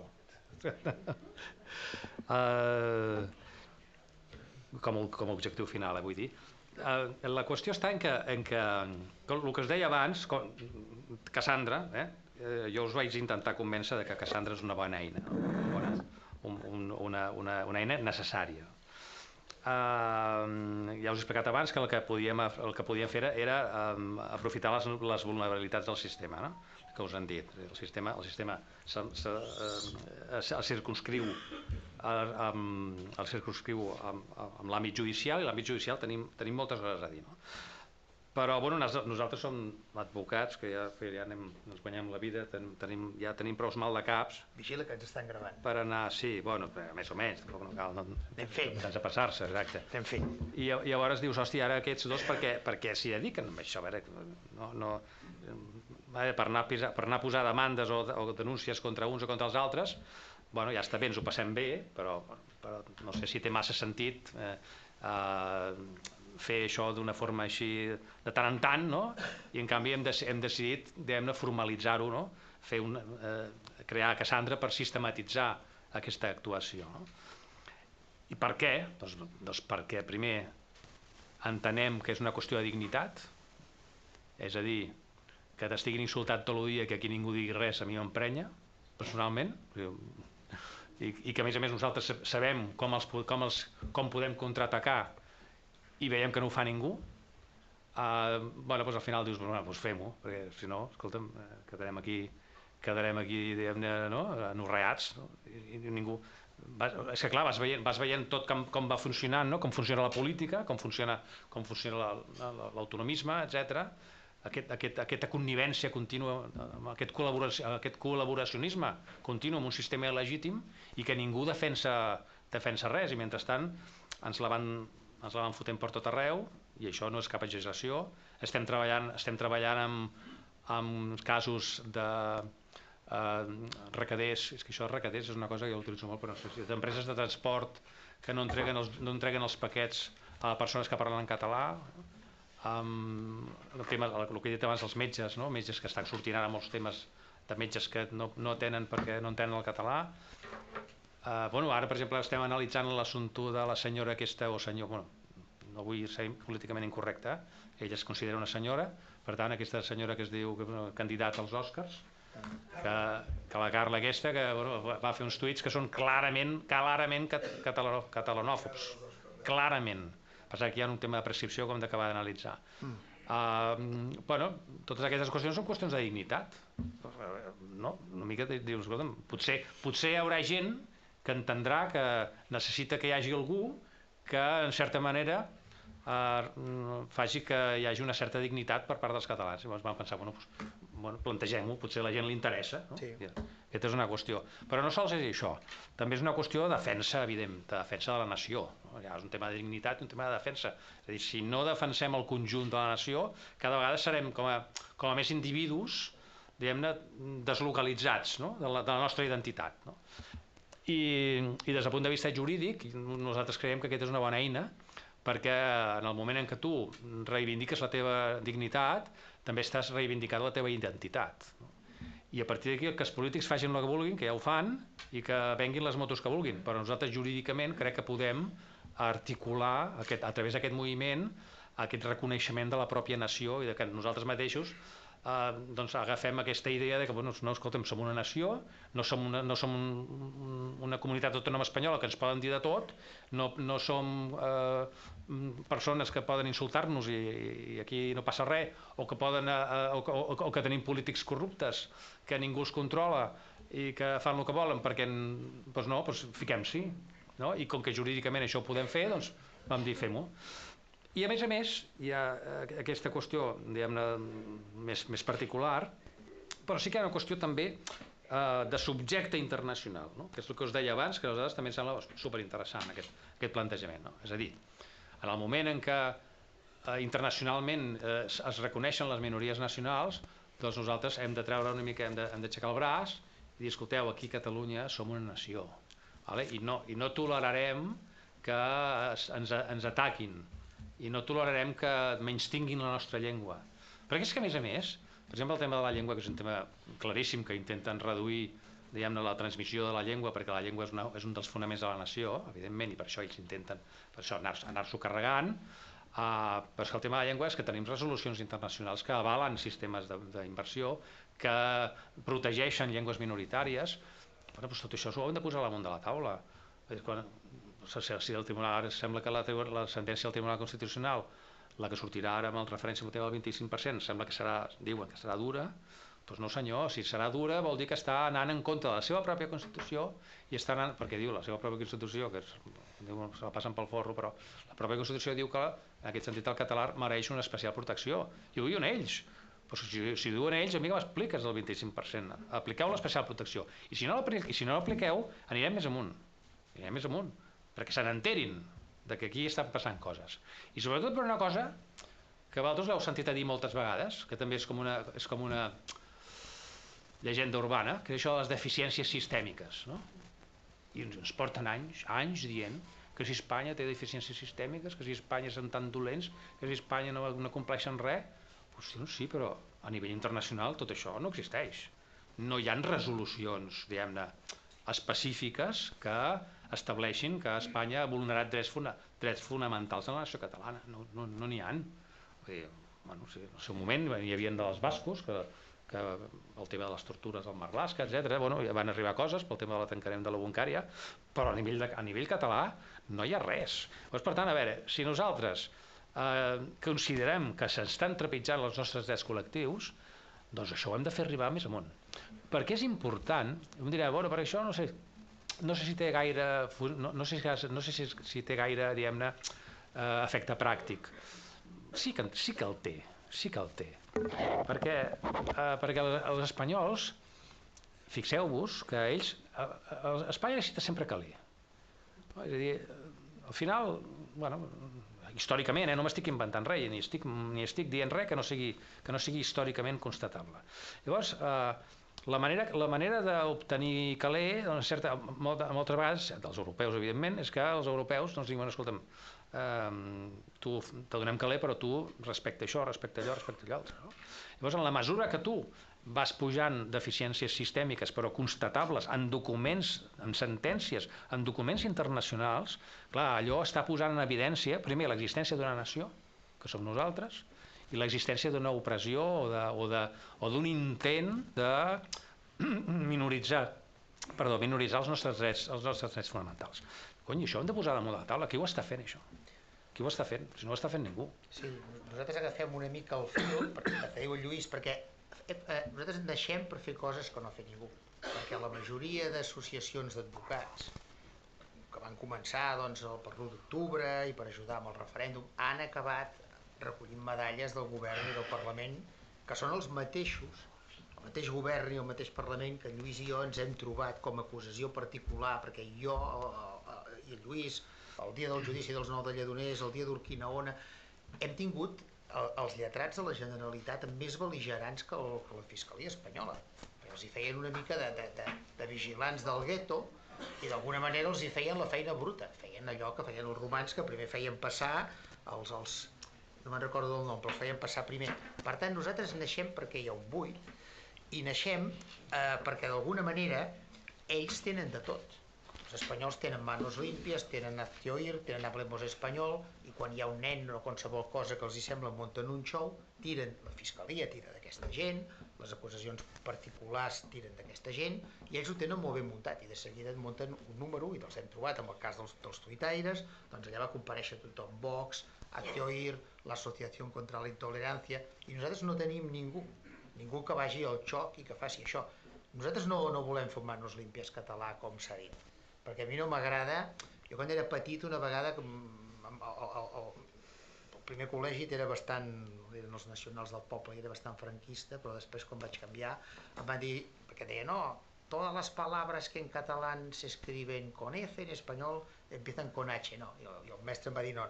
Com a objectiu final, vull dir. La qüestió està en que el que us deia abans, Cassandra, jo us vaig intentar convèncer que Cassandra és una bona eina, una eina necessària. Ja us he explicat abans que el que podíem fer era aprofitar les vulnerabilitats del sistema, no? Que us han dit. El sistema el circumscriu amb l'àmbit judicial, i l'àmbit judicial tenim moltes coses a dir, no? Però bueno, nosaltres som advocats que ja ens guanyem la vida, ja tenim prou mal de caps. Vigila que ens estan gravant. Per anar, sí, bueno, més o menys, no cal sense passar-se, exacte. Anem fent. I llavors dius, hòstia, ara aquests dos per què s'hi dediquen a això? A veure, per anar a posar demandes o denúncies contra uns o contra els altres, bueno, ja està bé, ens ho passem bé, però no sé si té massa sentit fer això d'una forma així de tant en tant, no? I en canvi hem decidit formalitzar-ho, no? Crear Cassandra per sistematitzar aquesta actuació, no? I per què? Doncs perquè primer entenem que és una qüestió de dignitat, és a dir, que t'estiguin insultant tot el dia, que aquí ningú digui res, a mi m'emprenya, personalment, i que a més nosaltres sabem com podem contraatacar i veiem que no ho fa ningú. Bueno, doncs al final dius, bueno, doncs fem-ho, perquè si no, escolta'm, quedarem aquí diguem-ne, no?, anorreats, no? I ningú... És que clar, vas veient tot com va funcionant, no?, com funciona la política, com funciona l'autonomisme, etc. Aquesta connivència contínua, aquest col·laboracionisme continu en un sistema il·legítim i que ningú defensa res, i mentrestant ens la van fotent per tot arreu, i això no és cap exageració. Estem treballant amb casos de recaders, és que això de recaders és una cosa que jo utilitzo molt, però no sé si d'empreses de transport que no entreguen els paquets a persones que parlen en català, el que he dit abans dels metges, no? Metges que estan sortint ara molts temes de metges que no tenen perquè no entenen el català. Bueno, ara per exemple estem analitzant l'assumpte de la senyora aquesta, o senyor, bueno, no vull ser políticament incorrecte, ella es considera una senyora, per tant aquesta senyora que es diu candidata als Oscars, que la Carla aquesta, que va fer uns tuits que són clarament catalanòfobs, clarament. Passa que hi ha un tema de prescripció que hem d'acabar d'analitzar. Bueno, totes aquestes qüestions són qüestions de dignitat, no? Una mica dius, escolta'm, potser hi haurà gent que entendrà que necessita que hi hagi algú que, en certa manera, faci que hi hagi una certa dignitat per part dels catalans. Llavors vam pensar, bueno, plantegem-ho, potser a la gent li interessa, no? Sí. Aquesta és una qüestió. Però no sols és això, també és una qüestió de defensa, evident, de defensa de la nació. És un tema de dignitat i un tema de defensa. És a dir, si no defensem el conjunt de la nació, cada vegada serem com a més individus, diguem-ne, deslocalitzats, no?, de la nostra identitat, no? I des del punt de vista jurídic, nosaltres creiem que aquesta és una bona eina, perquè en el moment en què tu reivindiques la teva dignitat, també estàs reivindicant la teva identitat, no? I a partir d'aquí que els polítics facin el que vulguin, que ja ho fan, i que venguin les motos que vulguin, però nosaltres jurídicament crec que podem articular a través d'aquest moviment aquest reconeixement de la pròpia nació i de que nosaltres mateixos doncs agafem aquesta idea de que, bueno, no, escolta'm, som una nació, no som una comunitat autònoma espanyola que ens poden dir de tot, no som persones que poden insultar-nos i aquí no passa res, o que tenim polítics corruptes, que ningú els controla i que fan el que volen, perquè doncs no, doncs fiquem-s'hi, no? I com que jurídicament això ho podem fer, doncs vam dir fem-ho. I a més hi ha aquesta qüestió, diguem-ne, més particular, però sí que hi ha una qüestió també de subjecte internacional, no? Que és el que us deia abans, que a nosaltres també ens sembla superinteressant aquest plantejament, no? És a dir, en el moment en què internacionalment es reconeixen les minories nacionals, doncs nosaltres hem de treure una mica, hem d'aixecar el braç i dir, escolteu, aquí a Catalunya som una nació, vale? I no tolerarem que ens ataquin, i no tolerarem que menystinguin la nostra llengua. Perquè és que, a més, per exemple, el tema de la llengua, que és un tema claríssim, que intenten reduir, diguem-ne, la transmissió de la llengua, perquè la llengua és un dels fonaments de la nació, evidentment, i per això ells intenten anar-s'ho carregant, però és que el tema de la llengua és que tenim resolucions internacionals que avalen sistemes d'inversió, que protegeixen llengües minoritàries. Bueno, doncs tot això ho hem de posar damunt de la taula. Si el tribunal, sembla que la sentència del Tribunal Constitucional, la que sortirà ara amb el referència al tema del 25%, sembla que diuen que serà dura, doncs no senyor, si serà dura vol dir que està anant en contra de la seva pròpia Constitució, i està anant, perquè diu la seva pròpia Constitució, que se la passen pel forro, però la pròpia Constitució diu que en aquest sentit el català mereix una especial protecció, i ho diuen ells. Però si ho diuen ells, a mi que m'expliques el 25%, apliqueu l'especial protecció, i si no l'apliqueu anirem més amunt, perquè se n'enterin que aquí estan passant coses. I sobretot per una cosa que vosaltres l'heu sentit a dir moltes vegades, que també és com una llegenda urbana, que és això de les deficiències sistèmiques, no? I ens porten anys dient que si Espanya té deficiències sistèmiques, que si Espanya són tan dolents, que si Espanya no compleixen res. Sí, però a nivell internacional tot això no existeix. No hi ha resolucions, diguem-ne, específiques que estableixin que Espanya ha vulnerat drets fonamentals de la nació catalana. No n'hi ha. Bueno, sí, en el seu moment hi havia dels bascos, que el tema de les tortures al Marlaska, etc. Bueno, van arribar coses pel tema de la tancarem de la Boncària, però a nivell català no hi ha res. Doncs, per tant, a veure, si nosaltres considerem que s'estan trepitjant els nostres drets col·lectius, doncs això ho hem de fer arribar més amunt. Perquè és important, em dirà, bueno, per això no sé si té gaire, diguem-ne, efecte pràctic. Sí que el té. Perquè els espanyols, fixeu-vos que ells, Espanya necessita sempre caler. És a dir, al final, bueno, històricament, no m'estic inventant res, ni estic dient res que no sigui històricament constatable. Llavors, la manera d'obtenir caler, moltes vegades, dels europeus, evidentment, és que els europeus doncs diuen, escolta'm, tu te donem caler, però tu respecta això, respecta allò, respecta allò. Llavors, en la mesura que tu vas pujant deficiències sistèmiques, però constatables en documents, en sentències, en documents internacionals, clar, allò està posant en evidència, primer, l'existència d'una nació, que som nosaltres, i l'existència d'una opressió o d'un intent de minoritzar els nostres drets fonamentals. Cony, això ho hem de posar damunt de la taula. Qui ho està fent, això? Qui ho està fent? Si no ho està fent ningú. Sí, nosaltres agafem una mica el fil, perquè diu el Lluís, perquè nosaltres naixem per fer coses que no ha fet ningú. Perquè la majoria d'associacions d'advocats que van començar per l'1 d'octubre i per ajudar amb el referèndum han acabat recollint medalles del govern i del Parlament, que són els mateixos, el mateix govern i el mateix Parlament que en Lluís i jo ens hem trobat com a acusació particular, perquè jo i el Lluís, el dia del judici dels 9 de Lledoners, el dia d'Urquinaona, hem tingut els lletrats de la Generalitat més bel·ligerants que la Fiscalia Espanyola. Els hi feien una mica de vigilants del gueto i d'alguna manera els hi feien la feina bruta. Feien allò que feien els romans, que primer feien passar els no me'n recordo del nom, però els feien passar primer. Per tant, nosaltres naixem perquè hi ha un buit i naixem perquè d'alguna manera ells tenen de tot. Els espanyols tenen manos límpies, tenen hazte oír, tenen hablemos espanyol, i quan hi ha un nen o qualsevol cosa que els hi sembla munten un xou, la fiscalia tira d'aquesta gent, les acusacions particulars tiren d'aquesta gent, i ells ho tenen molt ben muntat, i de seguida munten un número, i els hem trobat amb el cas dels tuitaires, doncs allà va comparèixer tothom, Vox, hazte oír, l'Associació contra la Intolerància, i nosaltres no tenim ningú que vagi al xoc i que faci això. Nosaltres no volem fer manos límpies català, com s'ha dit, perquè a mi no m'agrada. Jo quan era petit una vegada el primer col·legi era bastant, eren els nacionals del poble, era bastant franquista, però després quan vaig canviar em van dir, perquè deia, no, todas las palabras que en catalán se escriben con F, en espanyol empiezan con H, no, i el mestre em va dir, no,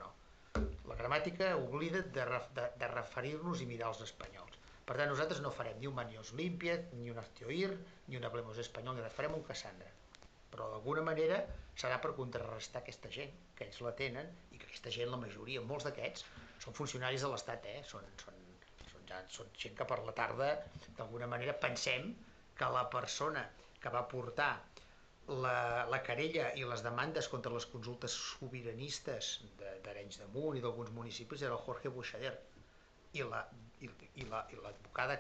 la gramàtica oblida't de referir-nos i mirar els espanyols. Per tant, nosaltres no farem ni un manios limpiet, ni un astioir, ni un hablemos espanyol, ni res, farem un Cassandra. Però d'alguna manera serà per contrarrestar aquesta gent, que ells la tenen, i que aquesta gent, la majoria, molts d'aquests, són funcionaris de l'Estat, són gent que per la tarda, d'alguna manera, pensem que la persona que va portar la querella i les demandes contra les consultes sobiranistes d'Arenys de Munt i d'alguns municipis era el Jorge Buixader, i l'advocada,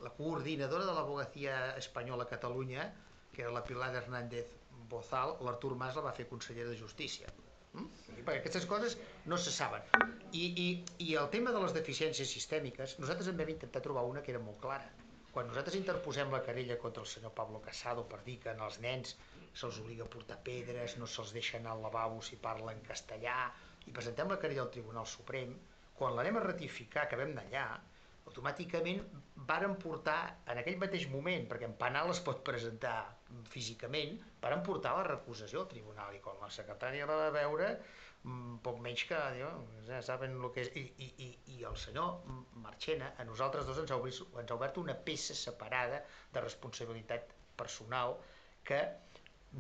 la coordinadora de l'advocacia espanyola a Catalunya, que era la Pilar Hernández Bozal, l'Artur Mas la va fer consellera de Justícia. Perquè aquestes coses no se saben. I el tema de les deficiències sistèmiques, nosaltres en vam intentar trobar una que era molt clara. Quan nosaltres interposem la querella contra el senyor Pablo Casado per dir que als nens se'ls obliga a portar pedres, no se'ls deixa anar al lavabo si parla en castellà, i presentem la querella al Tribunal Suprem, quan l'anem a ratificar, que vam anar allà, automàticament varen portar, en aquell mateix moment, perquè en penal es pot presentar físicament, varen portar la recusació al tribunal, i quan la secretària la va veure, poc menys que, ja saben el que és, i el senyor Marchena, a nosaltres dos ens ha obert una peça separada de responsabilitat personal que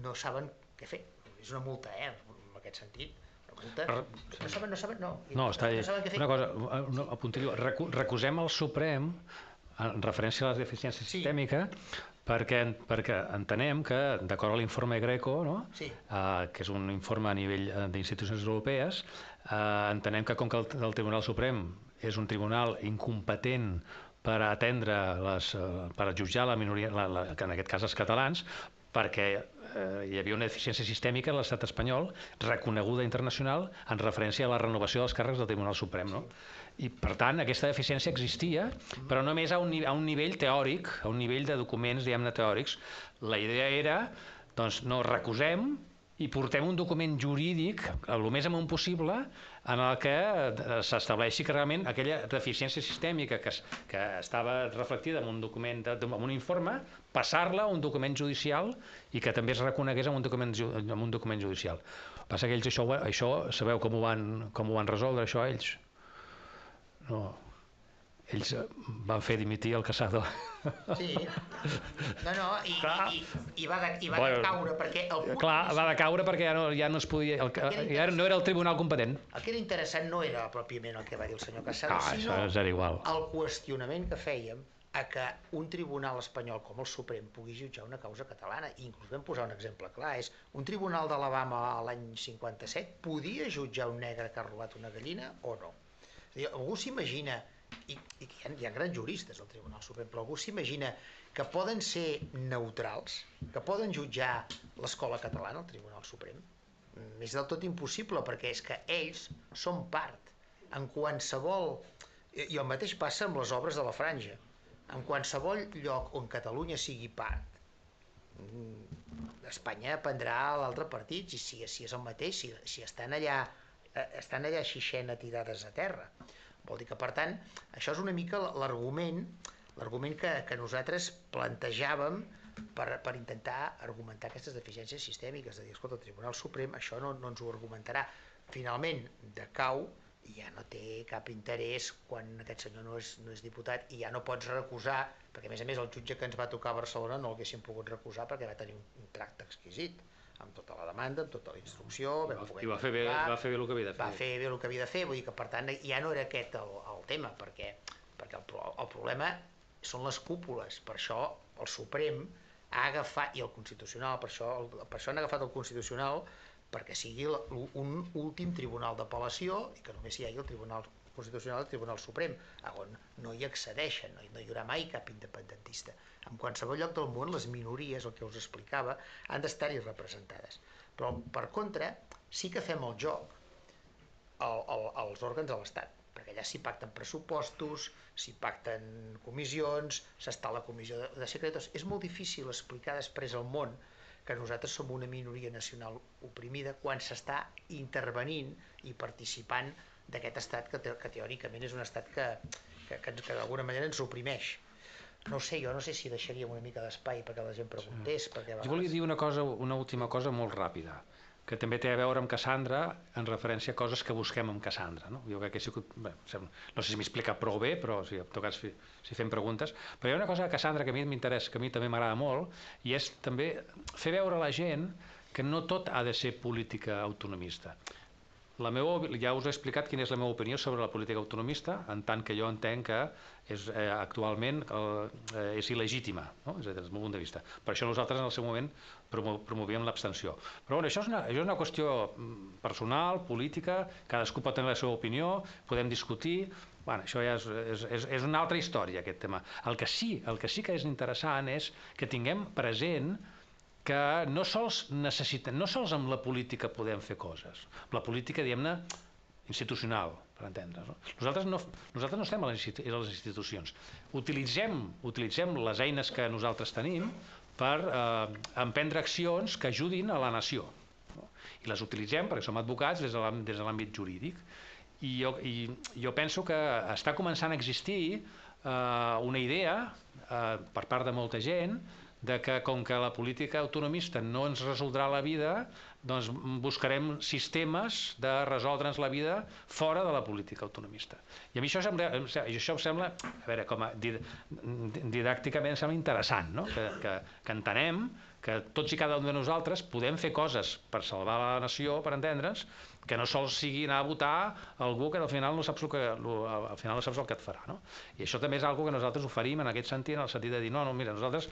no saben què fer. És una multa, en aquest sentit. No saben què fer. Una cosa, apuntaria, recusem al Suprem en referència a les deficiències sistèmiques perquè entenem que, d'acord a l'informe Greco, que és un informe a nivell d'institucions europees, entenem que com que el Tribunal Suprem és un tribunal incompetent per atendre, per jutjar la minoria, que en aquest cas els catalans, perquè hi havia una deficiència sistèmica a l'estat espanyol reconeguda internacional en referència a la renovació dels càrrecs del Tribunal Suprem, no? I per tant aquesta deficiència existia, però només a un nivell teòric, a un nivell de documents, diguem-ne, teòrics. La idea era, doncs, no, recusem i portem un document jurídic, el més amunt possible, en el que s'estableixi que realment aquella deficiència sistèmica que estava reflectida en un document, en un informe, passar-la a un document judicial i que també es reconegués en un document judicial. El que passa que ells això sabeu com ho van resoldre, això, ells? No. Ells van fer dimitir el Casado. Sí, i va decaure perquè... Clar, va decaure perquè ja no es podia... No era el tribunal competent. El que era interessant no era pròpiament el que va dir el senyor Casado, sinó el qüestionament que fèiem a que un tribunal espanyol com el Suprem pugui jutjar una causa catalana. I inclús vam posar un exemple clar, és un tribunal d'Alabama l'any 57 podia jutjar un negre que ha robat una gallina o no? És a dir, algú s'imagina, i hi ha grans juristes al Tribunal Suprem, però algú s'imagina que poden ser neutrals, que poden jutjar l'escola catalana al Tribunal Suprem? És del tot impossible, perquè és que ells són part en qualsevol... I el mateix passa amb les obres de la Franja. En qualsevol lloc on Catalunya sigui part, Espanya prendrà l'altre partit, i si és el mateix, si estan allà xixena tirades a terra. Vol dir que, per tant, això és una mica l'argument que nosaltres plantejàvem per intentar argumentar aquestes deficiències sistèmiques, de dir, escolta, el Tribunal Suprem això no ens ho argumentarà. Finalment, decau i ja no té cap interès quan aquest senyor no és diputat i ja no pots recusar, perquè a més el jutge que ens va tocar a Barcelona no l'haguéssim pogut recusar perquè va tenir un tracte exquisit, amb tota la demanda, amb tota la instrucció... I va fer bé el que havia de fer. Va fer bé el que havia de fer, vull dir que per tant ja no era aquest el tema, perquè el problema són les cúpules, per això el Suprem ha agafat, i el Constitucional, per això han agafat el Constitucional, perquè sigui un últim tribunal d'apel·lació i que només hi hagi el Tribunal Constitucional i el Tribunal Suprem, on no hi accedeixen, no hi haurà mai cap independentista. En qualsevol lloc del món, les minories, el que us explicava, han d'estar-hi representades. Però, per contra, sí que fem el joc als òrgans de l'Estat, perquè allà s'hi pacten pressupostos, s'hi pacten comissions, s'està a la comissió de secretos. És molt difícil explicar després al món que nosaltres som una minoria nacional oprimida quan s'està intervenint i participant d'aquest estat que teòricament és un estat que d'alguna manera ens oprimeix. No ho sé, jo no sé si deixaríem una mica d'espai perquè la gent preguntés. Jo volia dir una última cosa molt ràpida, que també té a veure amb Cassandra en referència a coses que busquem amb Cassandra. No? Jo crec que he sigut... Bé, no sé si m'he explicat prou bé, però en tot cas, si fem preguntes. Però hi ha una cosa de Cassandra que a mi m'interessa, que a mi també m'agrada molt, i és també fer veure a la gent que no tot ha de ser política autonomista. Ja us he explicat quina és la meva opinió sobre la política autonomista, en tant que jo entenc que actualment és il·legítima, no? Des del meu punt de vista. Per això nosaltres en el seu moment promovíem l'abstenció. Però això és una qüestió personal, política, cadascú pot tenir la seva opinió, podem discutir, això ja és una altra història, aquest tema. El que sí que és interessant és que tinguem present que no sols amb la política podem fer coses. La política, diguem-ne, institucional, per entendre's. Nosaltres no estem a les institucions. Utilitzem les eines que nosaltres tenim per emprendre accions que ajudin a la nació. I les utilitzem perquè som advocats des de l'àmbit jurídic. I jo penso que està començant a existir una idea per part de molta gent de que com que la política autonomista no ens resoldrà la vida, doncs buscarem sistemes de resoldre'ns la vida fora de la política autonomista. I a mi això em sembla, a veure, didàcticament sembla interessant, no? Que entenem que tots i cada un de nosaltres podem fer coses per salvar la nació, per entendre'ns, que no sols sigui anar a votar algú que al final no saps el que et farà. No? I això també és una cosa que nosaltres oferim en aquest sentit, en el sentit de dir, mira, nosaltres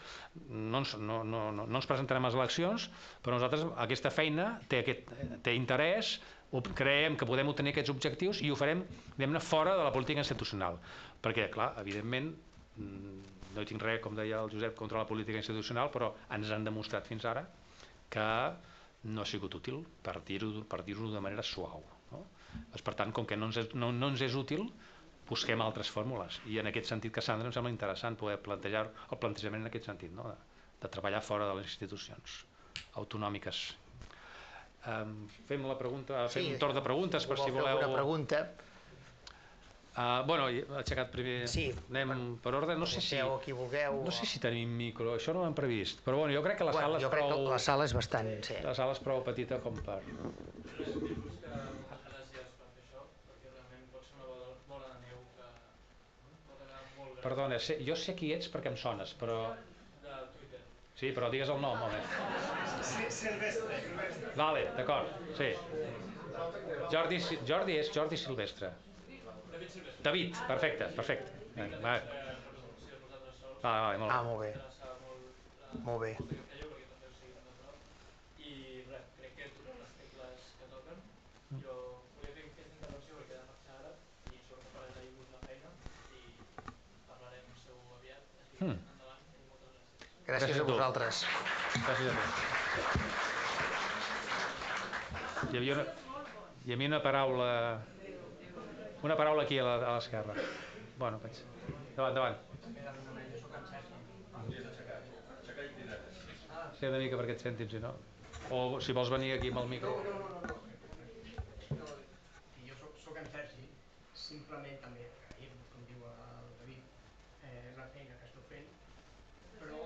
no ens presentarem a les eleccions, però nosaltres aquesta feina té interès, creiem que podem obtenir aquests objectius i ho farem, diguem-ne, fora de la política institucional. Perquè, clar, evidentment, no hi tinc res, com deia el Josep, contra la política institucional, però ens han demostrat fins ara que no ha sigut útil, per dir-ho de manera suau. No? Per tant, com que no ens és útil, busquem altres fórmules. I en aquest sentit, Cassandra, em sembla interessant poder plantejar el plantejament en aquest sentit, no? De treballar fora de les institucions autonòmiques. Fem un torn de preguntes, per si voleu... Una pregunta. He aixecat primer, anem per ordre, no sé si tenim micro, això no ho hem previst, però jo crec que la sala és prou... La sala és bastant... La sala és prou petita com per... Gràcies per fer això, perquè realment pot ser una bola de neu que pot anar molt gran. Perdona, jo sé qui ets perquè em sones, però... De Twitter. Sí, però digues el nom, home. Silvestre. Vale, d'acord, sí. Jordi és Jordi Silvestre. David, perfecte. Molt bé. Molt bé. I res, crec que toquem les tecles que toquen. Jo volia fer aquesta intervenció perquè he de marxar ara i sort per agrair-vos la feina i parlarem segur aviat. Així que endavant i moltes gràcies. Gràcies a vosaltres. Gràcies a tu. Hi havia una paraula aquí a l'esquerra. Bueno, endavant. Sí, una mica perquè et sentim, si no. O si vols venir aquí amb el micro. Jo soc en Sergi, simplement també agrair-vos, com diu el David, la feina que esteu fent, però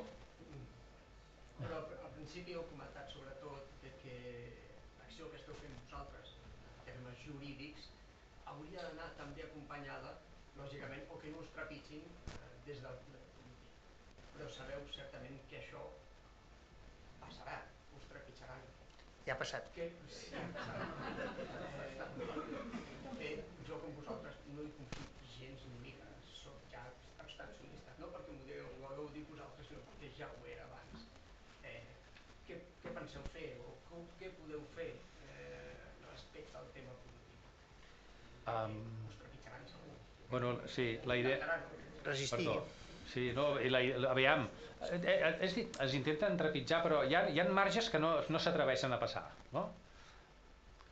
al principi heu comentat sobretot que l'acció que esteu fent vosaltres, en termes jurídics, hauria d'anar també acompanyada, lògicament, o que no us trepitgin des del polític. Però sabeu certament que això passarà, us trepitjaran. Ja ha passat. Jo com vosaltres no hi confio gens ni mica, soc ja abstencionista, no perquè m'ho hagueu dit vosaltres, sinó perquè ja ho era abans. Què penseu fer o què podeu fer respecte al tema polític? Us trepitjaran segur. Bueno, sí, la idea... Resistir. Perdó. Sí, no, aviam, es intenten trepitjar, però hi ha marges que no s'atreveixen a passar, no?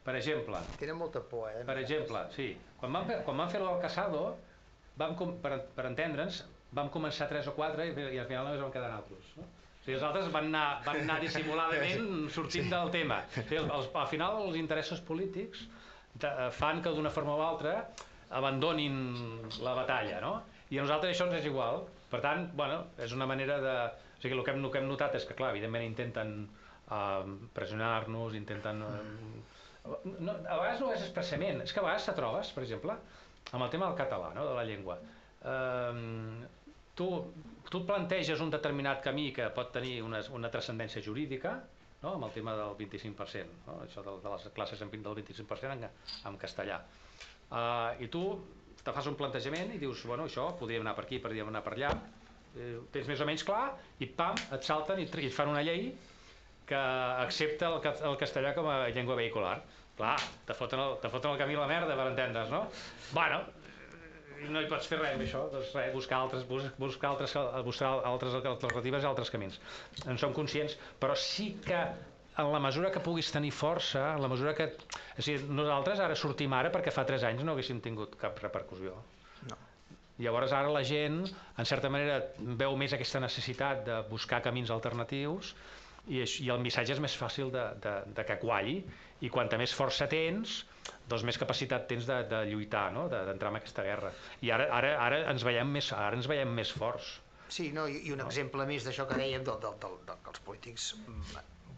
Per exemple... Tenen molta por, Per exemple, sí. Quan vam fer el Casado, per entendre'ns, vam començar 3 o 4 i al final només vam quedar altres, no? O sigui, els altres van anar dissimuladament sortint del tema. O sigui, al final els interessos polítics fan que d'una forma o altra abandonin la batalla, no? I a nosaltres això ens és igual. Per tant, bueno, és una manera de... O sigui, el que hem notat és que, clar, evidentment intenten pressionar-nos, intenten... No, a vegades no és expressament, és que a vegades te trobes, per exemple, amb el tema del català, no? De la llengua. Tu planteges un determinat camí que pot tenir una transcendència jurídica, no? Amb el tema del 25%, no? Això de les classes del 25% en castellà. I tu te fas un plantejament i dius, bueno, això podríem anar per aquí, podríem anar per allà, tens més o menys clar, i pam, et salten i et fan una llei que accepta el castellà com a llengua vehicular. Clar, te foten el camí a la merda, per entendre's, no? Bueno, no hi pots fer res amb això, doncs res, buscar altres alternatives i altres camins. En som conscients, però sí que en la mesura que puguis tenir força, en la mesura que... O sigui, nosaltres ara sortim ara perquè fa 3 anys no haguéssim tingut cap repercussió. No. Llavors ara la gent, en certa manera, veu més aquesta necessitat de buscar camins alternatius i el missatge és més fàcil de que qualli, i quanta més força tens, doncs més capacitat tens de lluitar, no? D'entrar en aquesta guerra. I ara ens veiem més forts. Sí, no? I un exemple més d'això que dèiem, que els polítics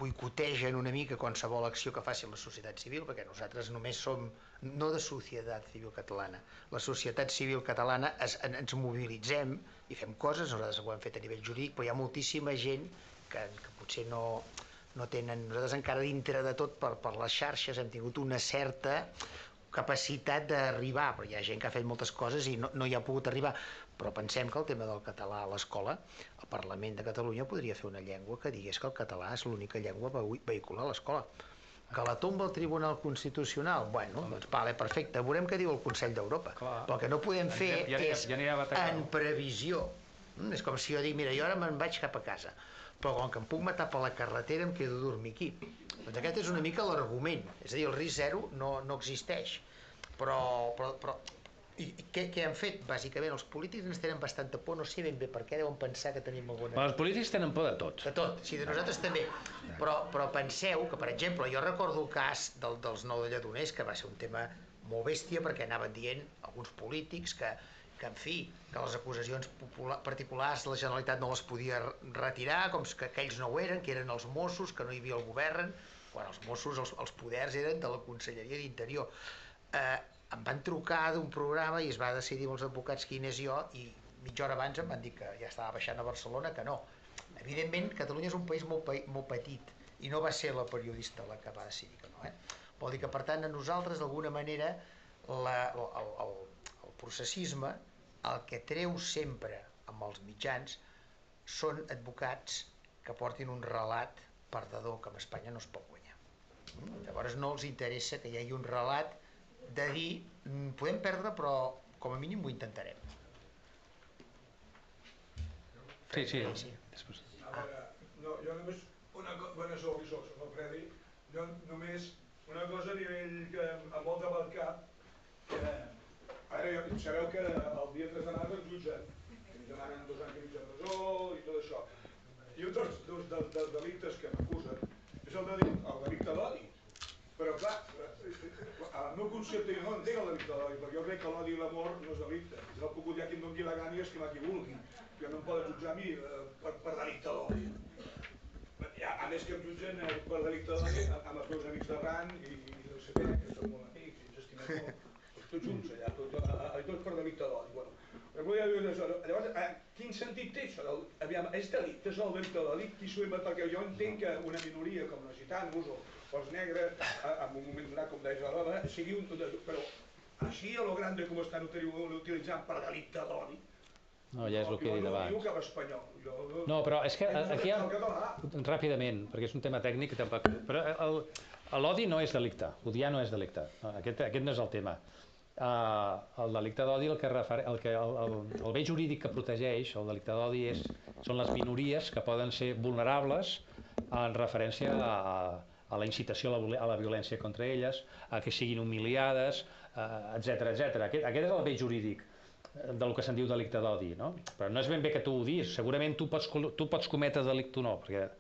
boicotegen una mica qualsevol acció que faci la societat civil, perquè nosaltres només som, no de societat civil catalana, la societat civil catalana ens mobilitzem i fem coses, nosaltres ho hem fet a nivell jurídic, però hi ha moltíssima gent que potser no tenen, nosaltres encara dintre de tot per les xarxes hem tingut una certa capacitat d'arribar, però hi ha gent que ha fet moltes coses i no hi ha pogut arribar. Però pensem que el tema del català a l'escola, el Parlament de Catalunya podria fer una llengua que digués que el català és l'única llengua vehicular a l'escola. Que la tomba el Tribunal Constitucional, bueno, doncs vale, perfecte, veurem què diu el Consell d'Europa. Però el que no podem fer és en previsió. És com si jo dic, mira, jo ara me'n vaig cap a casa, però com que em puc matar per la carretera em quedo a dormir aquí. Doncs aquest és una mica l'argument, és a dir, el risc zero no existeix. Però i què han fet? Bàsicament, els polítics ens tenen bastanta por, no sé ben bé per què, deuen pensar que tenim alguna... Els polítics tenen por de tot. De tot, sí, de nosaltres també. Però penseu que, per exemple, jo recordo el cas dels 9 de Lledoners, que va ser un tema molt bèstia, perquè anaven dient alguns polítics que en fi, que les acusacions particulars la Generalitat no les podia retirar, com que ells no ho eren, que eren els Mossos, que no hi havia el govern, quan els Mossos, els poders eren de la Conselleria d'Interior. Em van trucar d'un programa i es va decidir amb els advocats quin és jo i mitja hora abans em van dir que ja estava baixant a Barcelona, que no. Evidentment, Catalunya és un país molt petit i no va ser la periodista la que va decidir que no. Vol dir que, per tant, a nosaltres, d'alguna manera, el processisme, el que treu sempre amb els mitjans són advocats que portin un relat perdedor que amb Espanya no es pot guanyar. Llavors no els interessa que hi hagi un relat de dir, podem perdre, però com a mínim ho intentarem. Sí. A veure, jo només una cosa, bueno, soc el Freddy, jo només una cosa a nivell que em vol demarcar, que ara sabeu que el dia 3 de març ens jutgen, ens demanen 2 anys i mig de presó i tot això. I un dels delictes que m'acusen és el delicte d'odi. Però clar, el meu concepte, jo no entenc el delicte d'odi, perquè jo crec que l'odi i l'amor no és delicte. Jo puc odiar qui em doni la gana i estimar qui vulgui. Jo no em poden jutjar a mi per delicte d'odi. A més que em jutgen per delicte d'odi amb els meus amics d'arran i del CP, que són molt amics i ens estimem molt. Tots junts allà, tots per delicte d'odi. Llavors, quin sentit té això? És delicte, és el delicte d'odi? Perquè jo entenc que una minoria com els gitanos o els negres, en un moment donat, com deies a l'hora, sigui un... Però així a lo grande com estan utilitzant per delicte d'odi, no, ja és el que he dit abans. No diu cap espanyol. No, però és que aquí hi ha... Ràpidament, perquè és un tema tècnic, però l'odi no és delicte, odiar no és delicte, aquest no és el tema. El delicte d'odi, el bé jurídic que protegeix, el delicte d'odi són les minories que poden ser vulnerables en referència a la incitació a la violència contra elles, a que siguin humiliades, etc. Aquest és el bé jurídic del que se'n diu delicte d'odi, no? Però no és ben bé que tu odies, segurament tu pots cometre delicte o no, perquè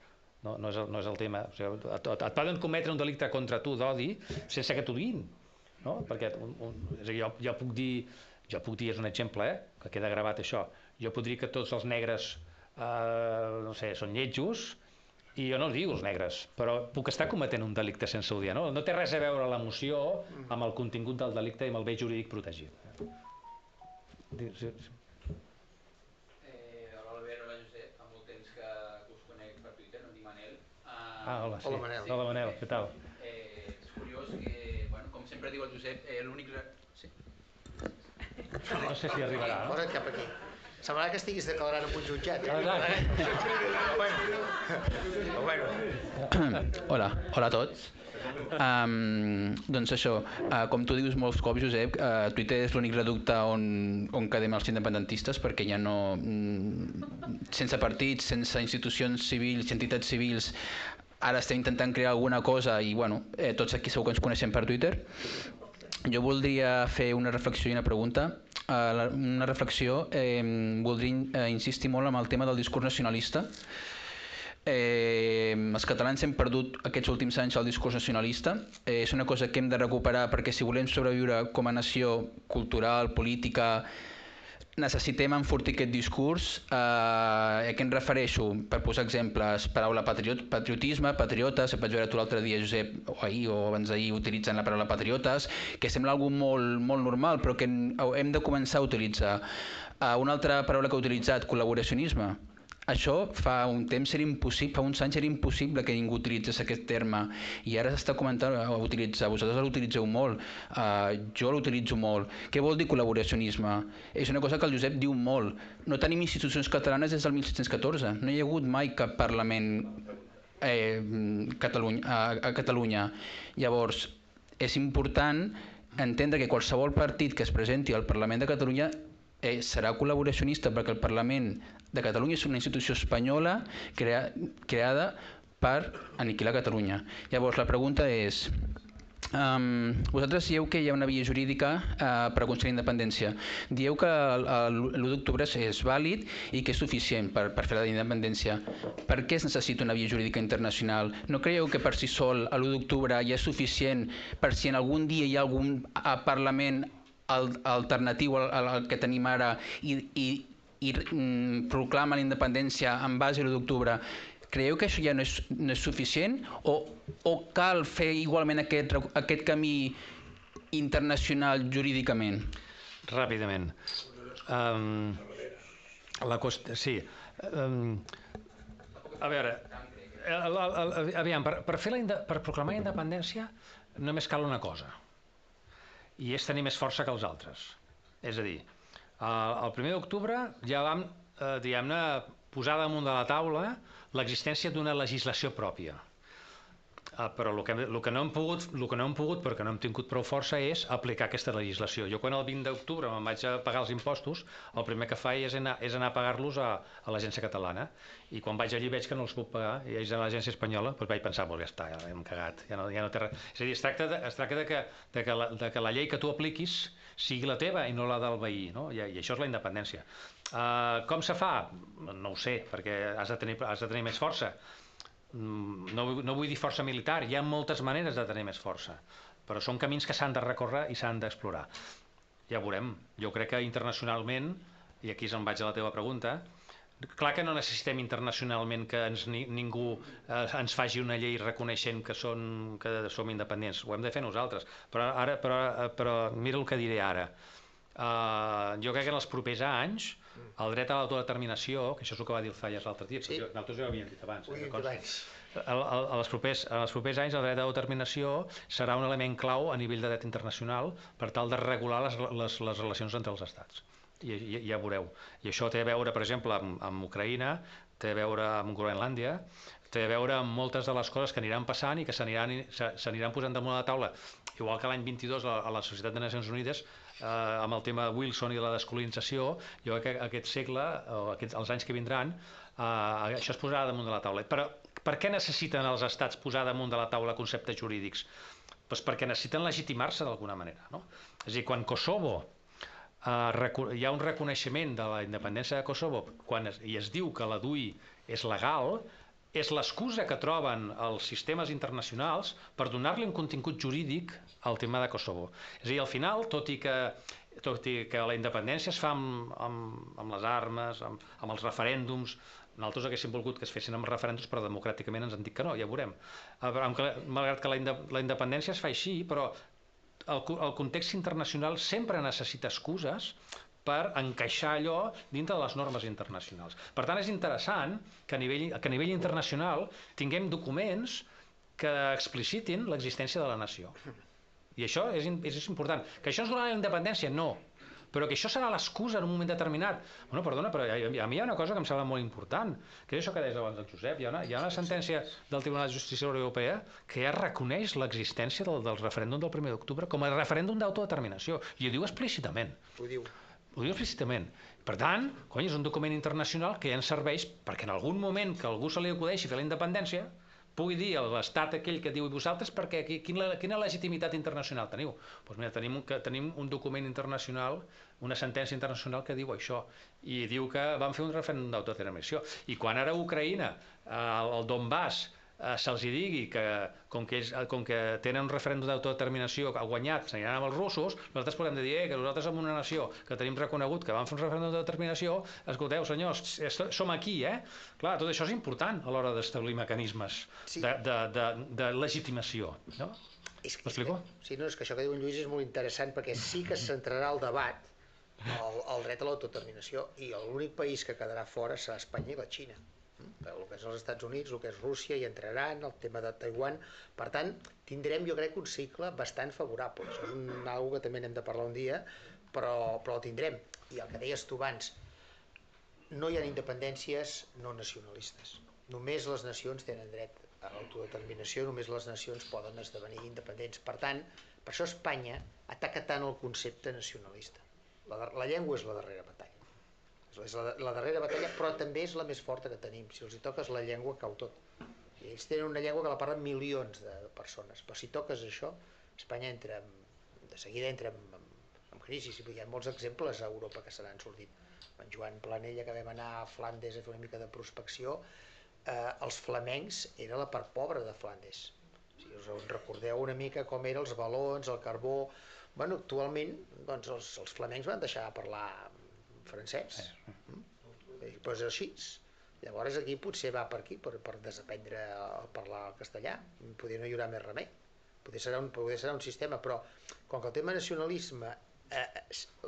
no és el tema. O sigui, et poden cometre un delicte contra tu d'odi sense que t'odiïn. no? Perquè és a dir, jo puc dir, és un exemple, que queda gravat això, jo puc dir que tots els negres no sé, són lletjos, i jo no els dic els negres, però puc estar cometent un delicte sense odiar, no? No té res a veure l'emoció amb el contingut del delicte i amb el bé jurídic protegit. Hola Albert, hola Josep, fa molt temps que us conec per Twitter, em dic Manel. Hola, sí. Hola, Manel. Hola, Manel, què tal? És curiós que, com sempre diu el Josep, l'únic... Sí? No sé si arribarà, no? Posa't cap aquí. Semblarà que estiguis declarant en un jutjat. Hola a tots. Doncs això, com tu dius molts cops, Josep, Twitter és l'únic reducte on quedem els independentistes, perquè ja no... sense partits, sense institucions civils, entitats civils, ara estem intentant crear alguna cosa i tots aquí segur que ens coneixem per Twitter. Jo voldria fer una reflexió i una pregunta. Una reflexió, voldria insistir molt en el tema del discurs nacionalista. Els catalans hem perdut aquests últims anys el discurs nacionalista. És una cosa que hem de recuperar perquè si volem sobreviure com a nació cultural, política, necessitem enfortir aquest discurs. A què em refereixo? Per posar exemples, paraula patriotisme, patriotes, vaig veure tu l'altre dia, Josep, o ahir o abans d'ahir, utilitzant la paraula patriotes, que sembla algo molt normal, però que hem de començar a utilitzar. Una altra paraula que he utilitzat, col·laboracionisme. Això fa un temps era impossible, fa uns anys era impossible que ningú utilitzés aquest terme i ara s'està començant a utilitzar. Vosaltres l'utilitzeu molt, jo l'utilitzo molt. Què vol dir col·laboracionisme? És una cosa que el Josep diu molt. No tenim institucions catalanes des del 1714. No hi ha hagut mai cap Parlament a Catalunya. Llavors, és important entendre que qualsevol partit que es presenti al Parlament de Catalunya serà col·laboracionista perquè el Parlament de Catalunya és una institució espanyola creada per aniquilar Catalunya. Llavors, la pregunta és, vosaltres dieu que hi ha una via jurídica per aconseguir independència. Dieu que l'1 d'octubre és vàlid i que és suficient per fer la independència. Per què es necessita una via jurídica internacional? No creieu que per si sol l'1 d'octubre ja és suficient per si en algun dia hi ha algun Parlament alternatiu al que tenim ara i proclama la independència en base a l'1 d'octubre? Creieu que això ja no és suficient o cal fer igualment aquest camí internacional jurídicament? Ràpidament. Sí. A veure, aviam, per proclamar la independència només cal una cosa, i és tenir més força que els altres. És a dir, el 1 d'octubre ja vam, diguem-ne, posar damunt de la taula l'existència d'una legislació pròpia. Però el que no hem pogut, perquè no hem tingut prou força, és aplicar aquesta legislació. Jo quan el 20 d'octubre me'n vaig a pagar els impostos, el primer que faig és anar a pagar-los a l'agència catalana, i quan vaig allí veig que no els puc pagar, i ells a l'agència espanyola, doncs vaig pensar, ja està, ja hem cagat, ja no té res. És a dir, es tracta de que la llei que tu apliquis sigui la teva i no la del veí, no? I això és la independència. Com se fa? No ho sé, perquè has de tenir més força. No vull dir força militar, hi ha moltes maneres de tenir més força, però són camins que s'han de recórrer i s'han d'explorar. Ja ho veurem. Jo crec que internacionalment, i aquí em vaig a la teva pregunta, clar que no necessitem internacionalment que ningú ens faci una llei reconeixent que som independents, ho hem de fer nosaltres, però mira el que diré ara. Jo crec que en els propers anys el dret a l'autodeterminació, que això és el que va dir el Zayas l'altre dia, sí. Nosaltres ja ho havíem dit abans. Els propers anys el dret a l'autodeterminació serà un element clau a nivell de dret internacional per tal de regular les relacions entre els estats. I ja veureu. I això té a veure, per exemple, amb Ucraïna, té a veure amb Groenlàndia, té a veure amb moltes de les coses que aniran passant i que s'aniran posant damunt de la taula. Igual que l'any 22 a la Societat de Nacions Unides, amb el tema de Wilson i de la descolonització, jo crec que aquest segle, o els anys que vindran, això es posarà damunt de la taula. Però per què necessiten els estats posar damunt de la taula conceptes jurídics? Doncs perquè necessiten legitimar-se d'alguna manera, no? És a dir, quan Kosovo hi ha un reconeixement de la independència de Kosovo i es diu que la DUI és legal, és l'excusa que troben els sistemes internacionals per donar-li un contingut jurídic al tema de Kosovo. És a dir, al final, tot i que la independència es fa amb les armes, amb els referèndums, nosaltres haguéssim volgut que es fessin amb referèndums, però democràticament ens han dit que no, ja ho veurem. Malgrat que la independència es fa així, però el context internacional sempre necessita excuses per encaixar allò dintre de les normes internacionals. Per tant, és interessant que a nivell internacional tinguem documents que explicitin l'existència de la nació. I això és important. Que això ens donarà la independència? No. Però que això serà l'excusa en un moment determinat. Bueno, perdona, però a mi hi ha una cosa que em sembla molt important, que és això que deies abans del Josep. Hi ha una sentència del Tribunal de Justícia Europea que ja reconeix l'existència del referèndum del 1 d'octubre com a referèndum d'autodeterminació. I ho diu explícitament. Ho diu explícitament. Per tant, és un document internacional que ja ens serveix perquè en algun moment que algú se li acudeixi fer la independència pugui dir a l'estat aquell que diu i vosaltres perquè quina legitimitat internacional teniu? Doncs mira, tenim un document internacional, una sentència internacional que diu això i diu que van fer un referèndum d'autodeterminació. I quan ara a Ucraïna, al Donbass, se'ls digui que com que tenen un referèndum d'autodeterminació guanyat, s'aniran amb els russos, nosaltres podem dir que nosaltres som una nació que tenim reconegut que vam fer un referèndum d'autodeterminació, escolteu senyors, som aquí, Clar, tot això és important a l'hora d'establir mecanismes de legitimació, no? M'explico? Sí, no, és que això que diu en Lluís és molt interessant perquè sí que es centrarà el debat el dret a l'autodeterminació i l'únic país que quedarà fora serà Espanya i la Xina. El que és els Estats Units, el que és Rússia hi entraran, el tema de Taiwan. Per tant, tindrem jo crec un cicle bastant favorable. Això és una cosa que també n'hem de parlar un dia, però el tindrem. I el que deies tu abans, no hi ha independències no nacionalistes. Només les nacions tenen dret a l'autodeterminació, només les nacions poden esdevenir independents. Per tant, per això Espanya ataca tant el concepte nacionalista. La llengua és la darrera batalla. És la darrera batalla, però també és la més forta que tenim. Si els hi toques la llengua, cau tot. I ells tenen una llengua que la parlen milions de persones, però si toques això, Espanya de seguida entra en crisi. Hi ha molts exemples a Europa que se n'han sortit. En Joan Planella, que vam anar a Flandes a fer una mica de prospecció, els flamencs era la part pobra de Flandes. Si us recordeu una mica com eren els balons, el carbó... Bueno, actualment, doncs, els flamencs van deixar de parlar francès. Doncs així. Llavors aquí potser va per aquí, per desaprendre a parlar el castellà. Potser no hi haurà més remei. Potser serà un sistema, però com que el tema nacionalisme,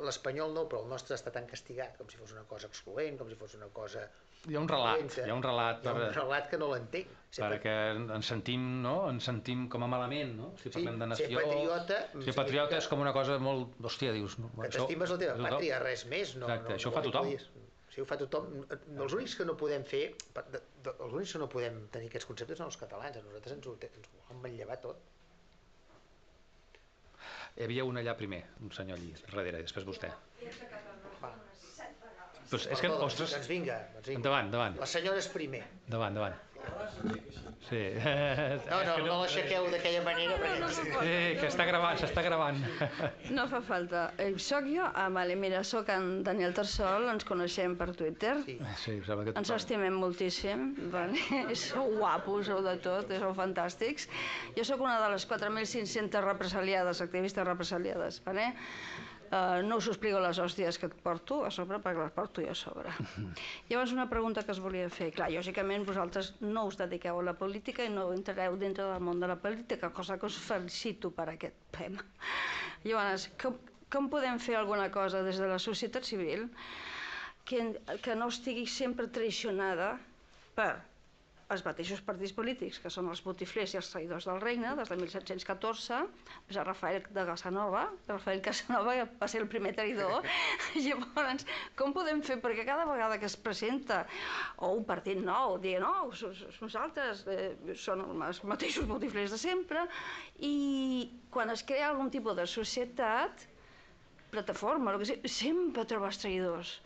l'espanyol no, però el nostre està tan castigat, com si fos una cosa excloent, com si fos una cosa... Hi ha un relat que no l'entenc. Perquè ens sentim com a malament, no? Si parlem de nació... Ser patriota és com una cosa molt... Hòstia, dius... Que t'estimes la teva pàtria, res més. Exacte, això ho fa tothom. Sí, ho fa tothom. Els únics que no podem fer, els únics que no podem tenir aquests conceptes són els catalans. A nosaltres ens ho han manllevat tot. Hi havia un allà primer, un senyor allí, darrere, i després vostè. Doncs és que, ostres... Doncs vinga. Endavant. La senyora és primer. Endavant. Sí. No l'aixequeu d'aquella manera perquè... Sí, que s'està gravant. No fa falta. Soc jo, mira, soc en Daniel Tarsol, ens coneixem per Twitter. Sí, que ens estimem moltíssim. Sou guapos, sou de tot, sou fantàstics. Jo sóc una de les 4.500 represaliades, activistes represaliades. No us explico les hòsties que et porto a sobre perquè les porto jo a sobre. Llavors una pregunta que es volia fer. Clar, lògicament vosaltres no us dediqueu a la política i no entreu dintre del món de la política, cosa que us felicito per aquest tema. Llavors, com podem fer alguna cosa des de la societat civil que no estigui sempre traicionada per els mateixos partits polítics, que són els botiflers i els traïdors del regne, des de 1714, és el Rafael Casanova va ser el primer traïdor. Llavors, com podem fer? Perquè cada vegada que es presenta o un partit nou, diuen, no, nosaltres són els mateixos botiflers de sempre, i quan es crea algun tipus de societat, plataforma, sempre trobes traïdors.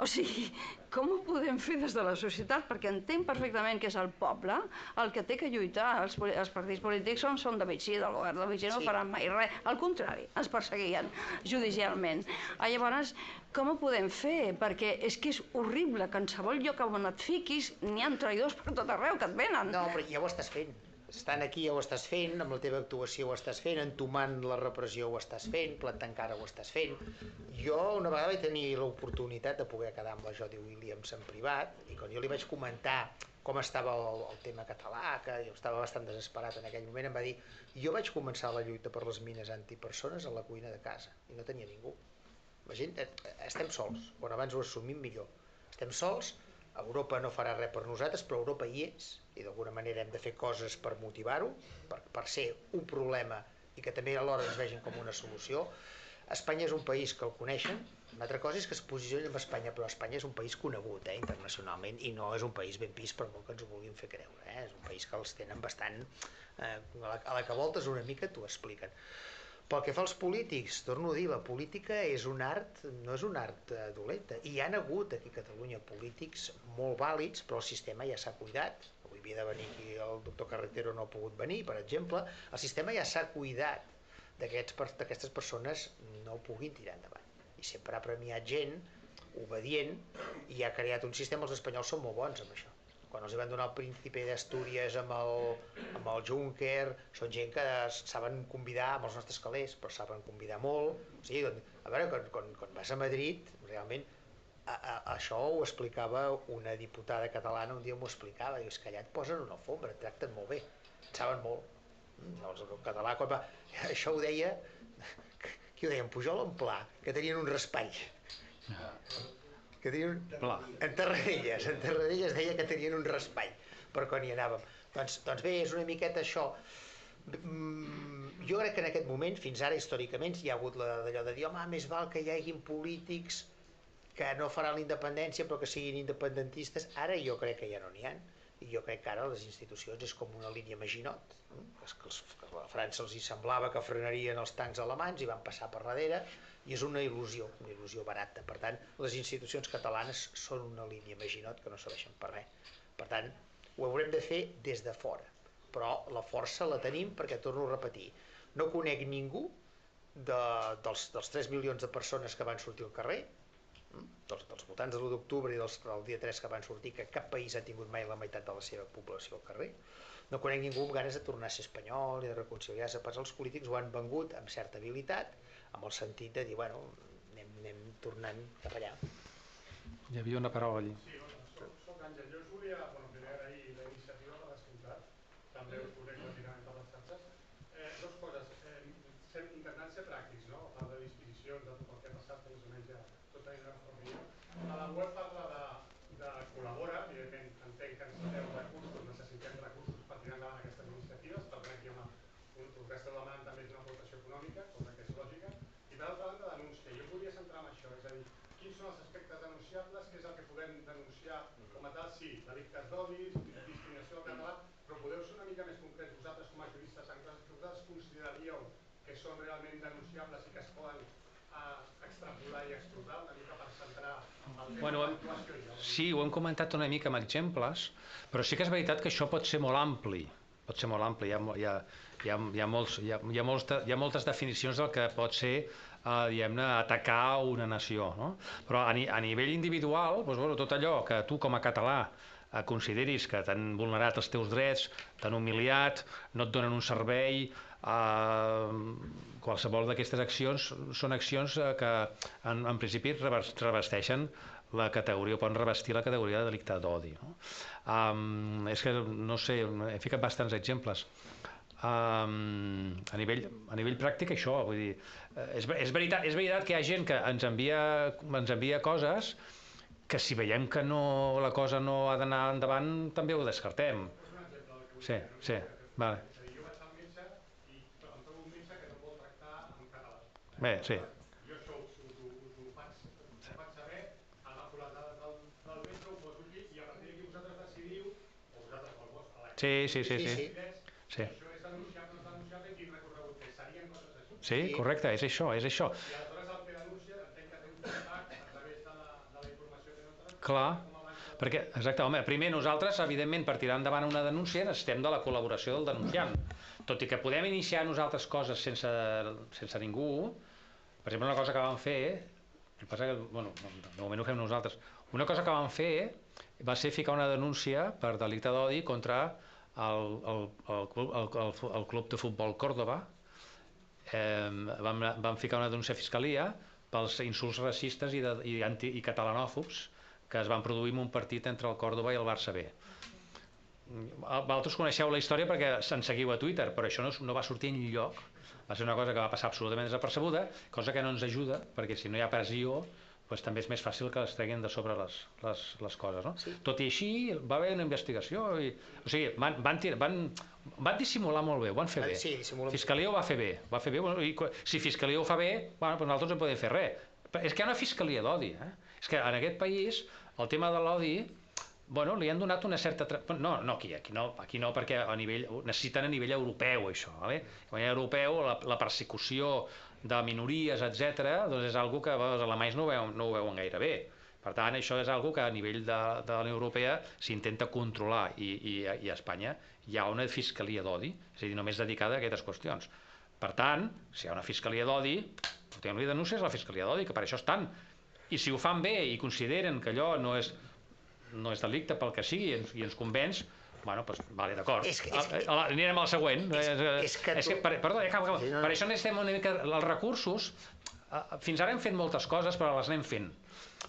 O sigui, com ho podem fer des de la societat? Perquè entenc perfectament que és el poble el que té que lluitar. Els partits polítics són de mig, sí, del govern del mig, no faran mai res. Al contrari, ens perseguien judicialment. Llavors, com ho podem fer? Perquè és que és horrible, que en qualsevol lloc on et fiquis n'hi ha traïdors per tot arreu que et venen. No, però ja ho estàs fent. Estant aquí ja ho estàs fent, amb la teva actuació ho estàs fent, entomant la repressió ho estàs fent, plantant cara ho estàs fent. Jo una vegada vaig tenir l'oportunitat de poder quedar amb la Jodie Williams en privat, i quan jo li vaig comentar com estava el tema català, que jo estava bastant desesperat en aquell moment, em va dir: jo vaig començar la lluita per les mines antipersones a la cuina de casa, i no tenia ningú. Imagina't, estem sols, quan abans ho assumim millor. Estem sols, Europa no farà res per nosaltres, però Europa hi és, i d'alguna manera hem de fer coses per motivar-ho, per ser un problema i que també alhora es vegin com una solució. Espanya és un país que el coneixen, una altra cosa és que es posicionin amb Espanya, però Espanya és un país conegut internacionalment, i no és un país ben vist per molt que ens ho vulguin fer creure. És un país que els tenen bastant... a la que voltes una mica t'ho expliquen. Pel que fa als polítics, torno a dir, la política és un art, no és un art dolenta. I hi ha hagut aquí a Catalunya polítics molt vàlids, però el sistema ja s'ha cuidat. Avui havia de venir aquí el doctor Carretero, no ha pogut venir, per exemple. El sistema ja s'ha cuidat d'aquestes persones no ho puguin tirar endavant. I sempre ha premiat gent obedient i ha creat un sistema. Els espanyols són molt bons amb això. Quan els van donar el Príncipe d'Astúries amb el Juncker, són gent que saben convidar amb els nostres calés, però saben convidar molt. O sigui, a veure, quan vas a Madrid, realment, això ho explicava una diputada catalana, un dia m'ho explicava, diu, és que allà et posen una alfombra, et tracten molt bé, et saben molt. El català, quan va... Això ho deia, qui ho deia, en Pujol o en Pla, que tenien un raspall. Que tenien... En Tarradellas deia que tenien un raspall per quan hi anàvem. Doncs bé, és una miqueta això. Jo crec que en aquest moment, fins ara històricament, hi ha hagut d'allò de dir, home, més val que hi haguin polítics que no faran la independència però que siguin independentistes. Ara jo crec que ja no n'hi ha. I jo crec que ara les institucions és com una línia Maginot, que a França els hi semblava que frenarien els tancs alemanys i van passar per darrere, i és una il·lusió barata. Per tant, les institucions catalanes són una línia Maginot que no serveixen per res. Per tant, ho haurem de fer des de fora, però la força la tenim perquè, torno a repetir, no conec ningú dels 3 milions de persones que van sortir al carrer, dels votants de l'1 d'octubre i del dia 3 que van sortir, que cap país ha tingut mai la meitat de la seva població al carrer. No conec ningú amb ganes de tornar a ser espanyol i de reconciliar-se. Pas els polítics ho han vengut amb certa habilitat, amb el sentit de dir, bueno, anem tornant cap allà. Hi havia una paraula allí. Sí, soc Àngel. Jo us volia, primer agrair la iniciativa per descomptat, també us conec pràcticament per les xarxes. Dues coses, intentant ser pràctics, no? A part de disquisicions, de tot el que ha passat, que més o menys ja tot tenim la nostra opinió. A la web parla de col·labora, evidentment entenc que necessitem recursos per tirar endavant aquestes iniciatives, per tant aquí el que esteu demanant també és una aportació econòmica, cosa que és lògica, i per altra banda denúncia. Jo volia centrar en això, és a dir, quins són els aspectes denunciables, què és el que podem denunciar com a tal, sí, delictes d'odi, discriminació del català, però podeu ser una mica més concrets vosaltres com a juristes, que vosaltres consideraríeu que són realment denunciables i que es poden extrapolar i explotar una mica per centrar el tema de l'actuació. Sí, ho hem comentat una mica amb exemples, però sí que és veritat que això pot ser molt ampli. Pot ser molt ampli, hi ha moltes definicions del que pot ser diguem-ne, atacar una nació, no? Però a nivell individual, doncs, bueno, tot allò que tu com a català consideris que t'han vulnerat els teus drets, t'han humiliat, no et donen un servei, qualsevol d'aquestes accions són accions que en principi revesteixen la categoria, poden revestir la categoria de delicte d'odi, no? És que, no sé, he ficat bastants exemples. A nivell pràctic, això, vull dir, és veritat que hi ha gent que ens envia coses que si veiem que la cosa no ha d'anar endavant també ho descartem. Sí, vale. Jo vaig al metge i em trobo un metge que no vol tractar en català. Bé, sí. Jo això us ho faig saber, agafo les dades del metge, ho poso aquí i a partir d'aquí vosaltres decidiu, o vosaltres o el vostre, a Sí. això és denunciable o no denunciable i quin recorregut té. Serien coses així. Sí, correcte, és això. I aleshores el que denuncia entenc que té un contacte a través de la informació Clar, perquè, exacte, home, primer nosaltres, evidentment, per tirar endavant una denúncia necessitem de la col·laboració del denunciant. Tot i que podem iniciar nosaltres coses sense ningú, per exemple, una cosa que vam fer, el que passa que, bueno, de moment ho fem nosaltres, una cosa que vam fer va ser ficar una denúncia per delicte d'odi contra el Club de Futbol Córdoba. Vam ficar una denúncia a Fiscalia pels insults racistes i catalanòfobs que es van produir en un partit entre el Córdoba i el Barça B. Vosaltres coneixeu la història perquè se'n seguiu a Twitter, però això no va sortir enlloc. Va ser una cosa que va passar absolutament desapercebuda, cosa que no ens ajuda, perquè si no hi ha pressió, doncs també és més fàcil que es treguin de sobre les coses. No? Sí. Tot i així, va haver una investigació. O sigui, van dissimular molt bé, ho van fer bé. Sí, Fiscalia ho va fer bé. I si Fiscalia ho fa bé, bueno, doncs nosaltres no podem fer res. És que hi ha una fiscalia d'odi. És que en aquest país el tema de l'odi, bueno, li han donat una certa... No, aquí no, perquè necessiten a nivell europeu això. A nivell europeu la persecució de minories, etc., doncs és una que els alemanys no ho veuen gaire bé. Per tant, això és una que a nivell de la Unió Europea s'intenta controlar i a Espanya hi ha una fiscalia d'odi, és a dir, només dedicada a aquestes qüestions. Per tant, si hi ha una fiscalia d'odi, portem-li denúncies a la fiscalia d'odi, que per això estan. I si ho fan bé i consideren que allò no és delicte pel que sigui i ens convenç, bueno, doncs, vale, d'acord. Anirem al següent. Perdó, acabo. Per això necessitem una mica els recursos. Fins ara hem fet moltes coses, però les anem fent.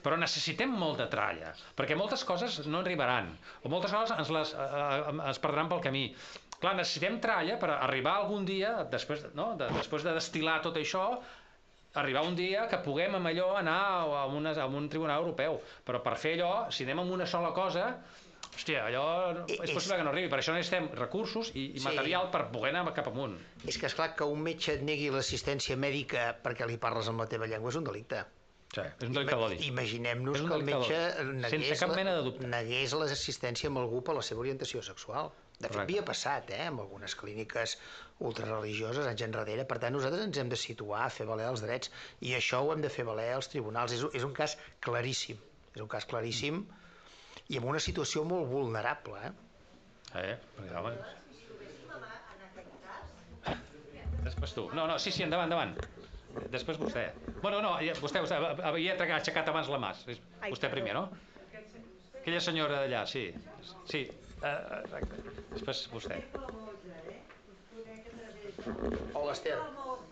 Però necessitem molta tralla, perquè moltes coses no arribaran, o moltes coses es perdran pel camí. Clar, necessitem tralla per arribar algun dia, després de destil·lar tot això, arribar un dia que puguem amb allò anar a un tribunal europeu. Però per fer allò, si anem amb una sola cosa, hòstia, allò és possible que no arribi. Per això necessitem recursos i material per poder anar cap amunt. És que és clar que un metge et negui l'assistència mèdica perquè li parles amb la teva llengua és un delicte. Sí, és un delicte d'odi. Imaginem-nos que el metge negués l'assistència amb algú per la seva orientació sexual. De fet, havia passat, amb algunes clíniques ultrareligioses anys enrere. Per tant, nosaltres ens hem de situar, fer valer els drets, i això ho hem de fer valer als tribunals. És un cas claríssim, i en una situació molt vulnerable. Després tu. No, sí, endavant. Després vostè. Bueno, no, vostè havia aixecat abans la mà. Vostè primer, no? Aquella senyora d'allà, sí. Sí. Després vostè. Hola, Esther.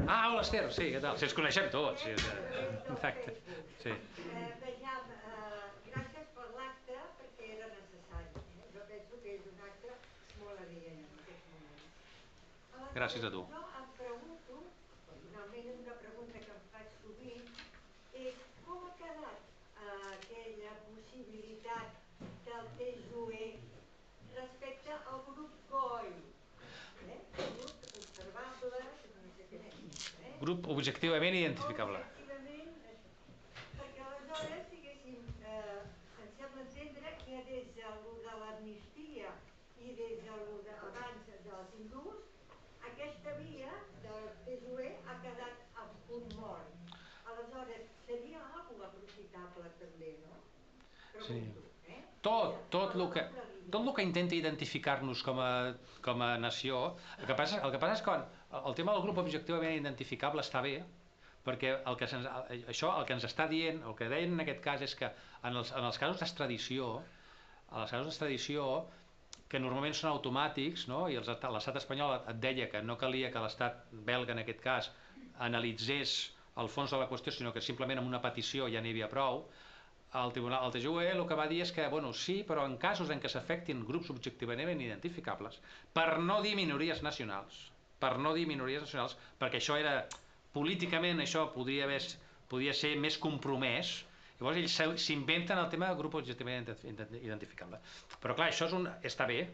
Hola, Esther, sí, què tal? Si ens coneixem tots. Exacte, sí. Gràcies per l'acte, perquè era necessari. Jo penso que és un acte molt adient en aquests moments. Gràcies a tu. Jo em pregunto, finalment és una pregunta que em faig sovint, és com ha quedat aquella possibilitat del TSUE respecte al grup GOI, grup observable, no sé què més. Grup objectivament identificable. Perquè aleshores, diguéssim, em sembla entendre que des de l'amnistia i des abans dels indults, aquesta via del TSUE ha quedat a punt mort. Aleshores, seria alguna aprofitable també, no? Pregunto. Tot el que intenta identificar-nos com a nació, el que passa és que el tema del grup objectivament identificable està bé, perquè el que ens està dient, el que deien en aquest cas és que en els casos d'extradició, que normalment són automàtics, i l'estat espanyol et deia que no calia que l'estat belga en aquest cas analitzés el fons de la qüestió, sinó que simplement amb una petició ja n'hi havia prou. El TSUE el que va dir és que, sí, però en casos en què s'afectin grups objectivament identificables, per no dir minories nacionals, perquè això era, políticament això podia ser més compromès, llavors ells s'inventen el tema de grup objectivament identificable. Però clar, això està bé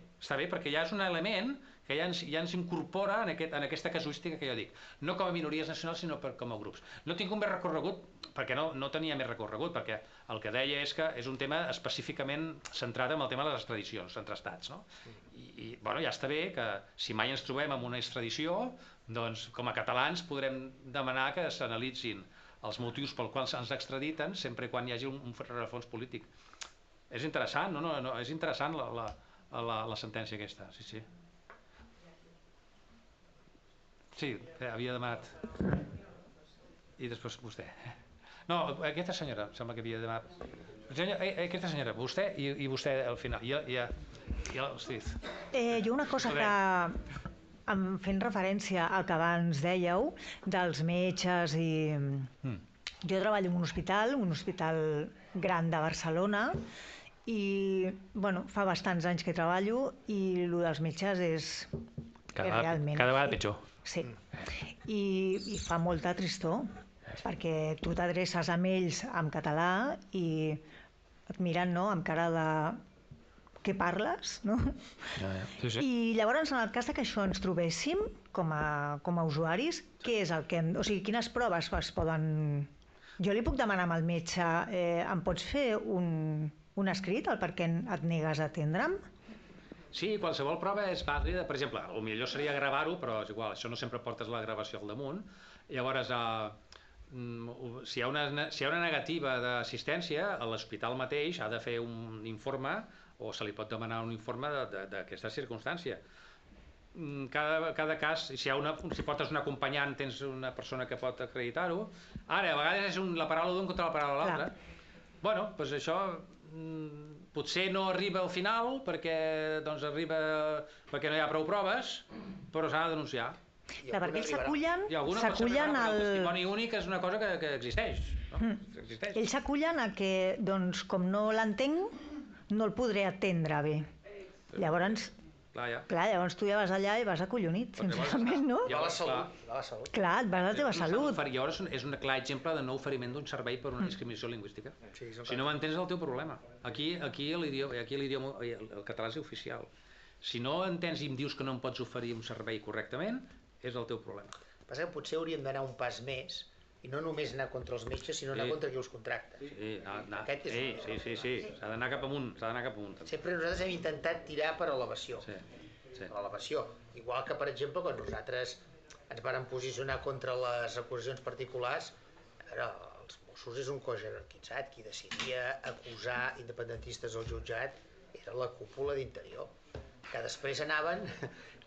perquè ja és un element que ja ens incorpora en aquesta casuística que jo dic, no com a minories nacionals sinó com a grups. No tinc un més recorregut perquè no tenia més recorregut, perquè el que deia és que és un tema específicament centrat en el tema de les extradicions entre estats. I ja està bé que si mai ens trobem en una extradició, doncs com a catalans podrem demanar que s'analitzin els motius pel quals ens extraditen sempre quan hi hagi un rerefons polític. És interessant, no, és interessant la sentència aquesta, sí. Sí, havia demanat. I després vostè. No, aquesta senyora, sembla que havia demanat. Aquesta senyora, vostè i vostè al final. Ja el Steve. Jo una cosa que, fent referència al que abans dèieu, dels metges i... Jo treballo en un hospital gran de Barcelona, i fa bastants anys que treballo i el dels metges és realment... Cada vegada pitjor. Sí, i fa molta tristor, perquè tu t'adreces amb ells en català i et miren amb cara de què parles, no? Sí. I llavors, en el cas que això ens trobéssim com a usuaris, què és el que o sigui, quines proves es poden... Jo li puc demanar al metge, em pots fer un escrit, el per què et negues a atendre'm? Sí, qualsevol prova és vàlida. Per exemple, el millor seria gravar-ho, però és igual, això no sempre portes la gravació al damunt. Llavors, si hi ha una negativa d'assistència, l'hospital mateix ha de fer un informe, o se li pot demanar un informe d'aquesta circumstància. Cada cas, si portes un acompanyant, tens una persona que pot acreditar-ho. Ara, a vegades és la paraula d'un contra la paraula de l'altre. Bueno, doncs això potser no arriba al final perquè no hi ha prou proves, però s'ha de denunciar. Perquè ells s'acullen al... El testimoni únic és una cosa que existeix. Ells s'acullen a que, com no l'entenc, no el podré atendre bé. Llavors tu ja vas allà i vas acollonit, sincerament, no? Va la salut. Clar, et vas a la teva salut. Llavors és un clar exemple de no oferiment d'un servei per una discriminació lingüística. Si no m'entens és el teu problema. Aquí l'idioma, el català és oficial. Si no entens i em dius que no em pots oferir un servei correctament, és el teu problema. Passa que potser hauríem d'anar un pas més i no només anar contra els metges, sinó anar contra qui els contracta. Sí, s'ha d'anar cap amunt. Sempre nosaltres hem intentat tirar per elevació. Per elevació. Igual que, per exemple, quan nosaltres ens vàrem posicionar contra les acusacions particulars, els Mossos és un cos jerarquitzat. Qui decidia acusar independentistes al jutjat era la cúpula d'Interior, que després anaven...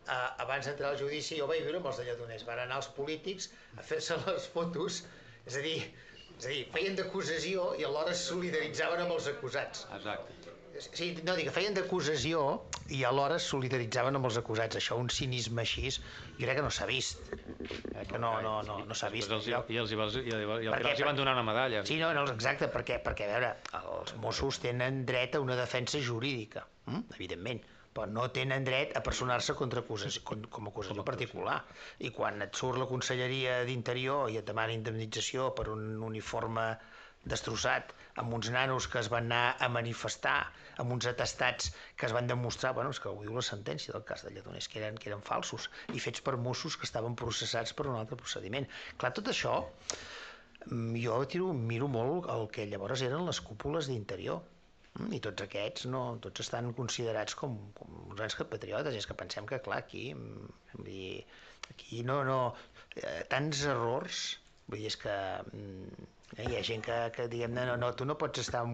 Abans d'entrar al judici, jo vaig viure amb els de Lledoners, van anar els polítics a fer-se les fotos, és a dir, feien d'acusació i alhora es solidaritzaven amb els acusats. Exacte. Sí, no, dic que feien d'acusació i alhora es solidaritzaven amb els acusats. Això, un cinisme així, jo crec que no s'ha vist. No s'ha vist. I els hi van donar una medalla. Sí, no, exacte, perquè, a veure, els Mossos tenen dret a una defensa jurídica, evidentment, però no tenen dret a personar-se com a acusació particular. I quan et surt la Conselleria d'Interior i et demana indemnització per un uniforme destrossat, amb uns nanos que es van anar a manifestar, amb uns atestats que es van demostrar, és que ho diu la sentència del cas de Lledoners, que eren falsos, i fets per Mossos que estaven processats per un altre procediment. Clar, tot això, jo miro molt el que llavors eren les cúpules d'Interior, i tots aquests tots estan considerats com uns grans patriotes, i és que pensem que clar, aquí tants errors, vull dir, és que hi ha gent que diguem-ne, tu no pots estar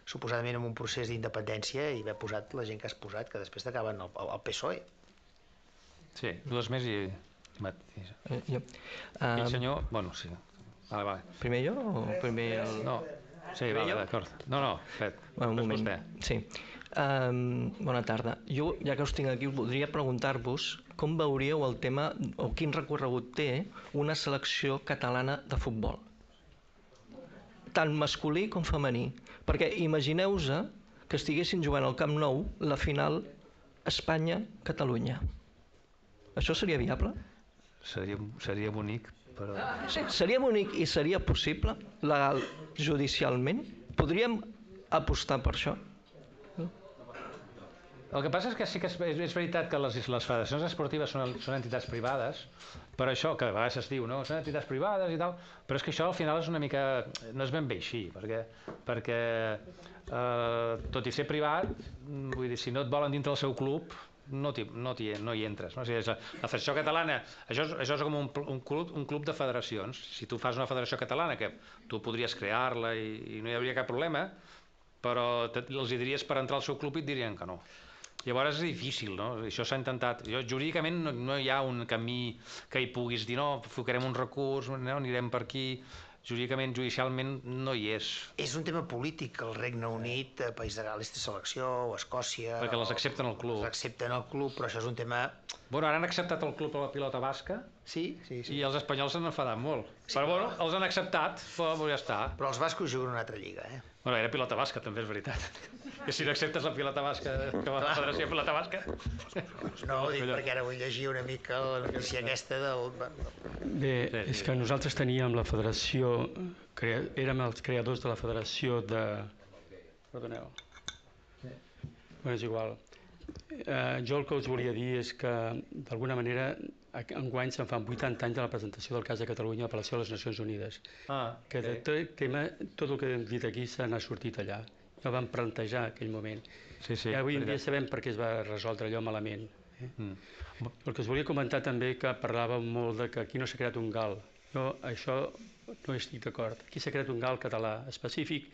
suposadament en un procés d'independència i haver posat la gent que has posat, que després t'acaben al PSOE. Sí, dues més i... I senyor... Bueno, sí. Vale. Primer jo o primer el... No. Sí, vale, d'acord. No, fet. Un moment. Sí. Bona tarda. Jo, ja que us tinc aquí, voldria preguntar-vos com veuríeu el tema o quin recorregut té una selecció catalana de futbol, tant masculí com femení. Perquè imagineu-vos que estiguessin jugant al Camp Nou la final Espanya-Catalunya. Això seria viable? Seria bonic, però... Seria bonic i seria possible, legal, judicialment? Podríem apostar per això? El que passa és que sí que és veritat que les federacions esportives són entitats privades, per això que a vegades es diu, no? Són entitats privades i tal, però és que això al final és una mica... no és ben bé així, perquè tot i ser privat, vull dir, si no et volen dintre del seu club, no hi entres. No? O sigui, la Federació Catalana, això és com un club de federacions. Si tu fas una federació catalana, que tu podries crear-la i no hi hauria cap problema, però els hi diries per entrar al seu club i et dirien que no. Llavors és difícil, no? Això s'ha intentat. Jurídicament no hi ha un camí que hi puguis dir no, ficarem un recurs, no, anirem per aquí. Jurídicament, judicialment, no hi és. És un tema polític, el Regne Unit, País de Gal·les té selecció, o Escòcia... Perquè les accepten al club. Les accepten al club, però això és un tema... Bueno, ara han acceptat el club a la pilota basca. Sí. I els espanyols s'han enfadat molt. Però bueno, els han acceptat, però ja està. Però els bascos juguen una altra lliga, eh? Bueno, era pilota basca, també és veritat. Que si no acceptes la pilota basca, que va a la Federació de Pilota Basca... No, ho dic perquè ara vull llegir una mica la notícia aquesta del... Bé, és que nosaltres teníem la federació, érem els creadors de la federació de... Perdoneu. Bueno, és igual. Jo el que us volia dir és que, d'alguna manera, enguany se'n fan 80 anys de la presentació del cas de Catalunya a l'apel·lació a les Nacions Unides. Que de tot el que hem dit aquí se n'ha sortit allà. Ja ho vam plantejar en aquell moment. I avui en dia sabem per què es va resoldre allò malament. El que us volia comentar també, que parlàvem molt de que aquí no s'ha creat un GAL. Jo això no hi estic d'acord. Aquí s'ha creat un GAL català específic,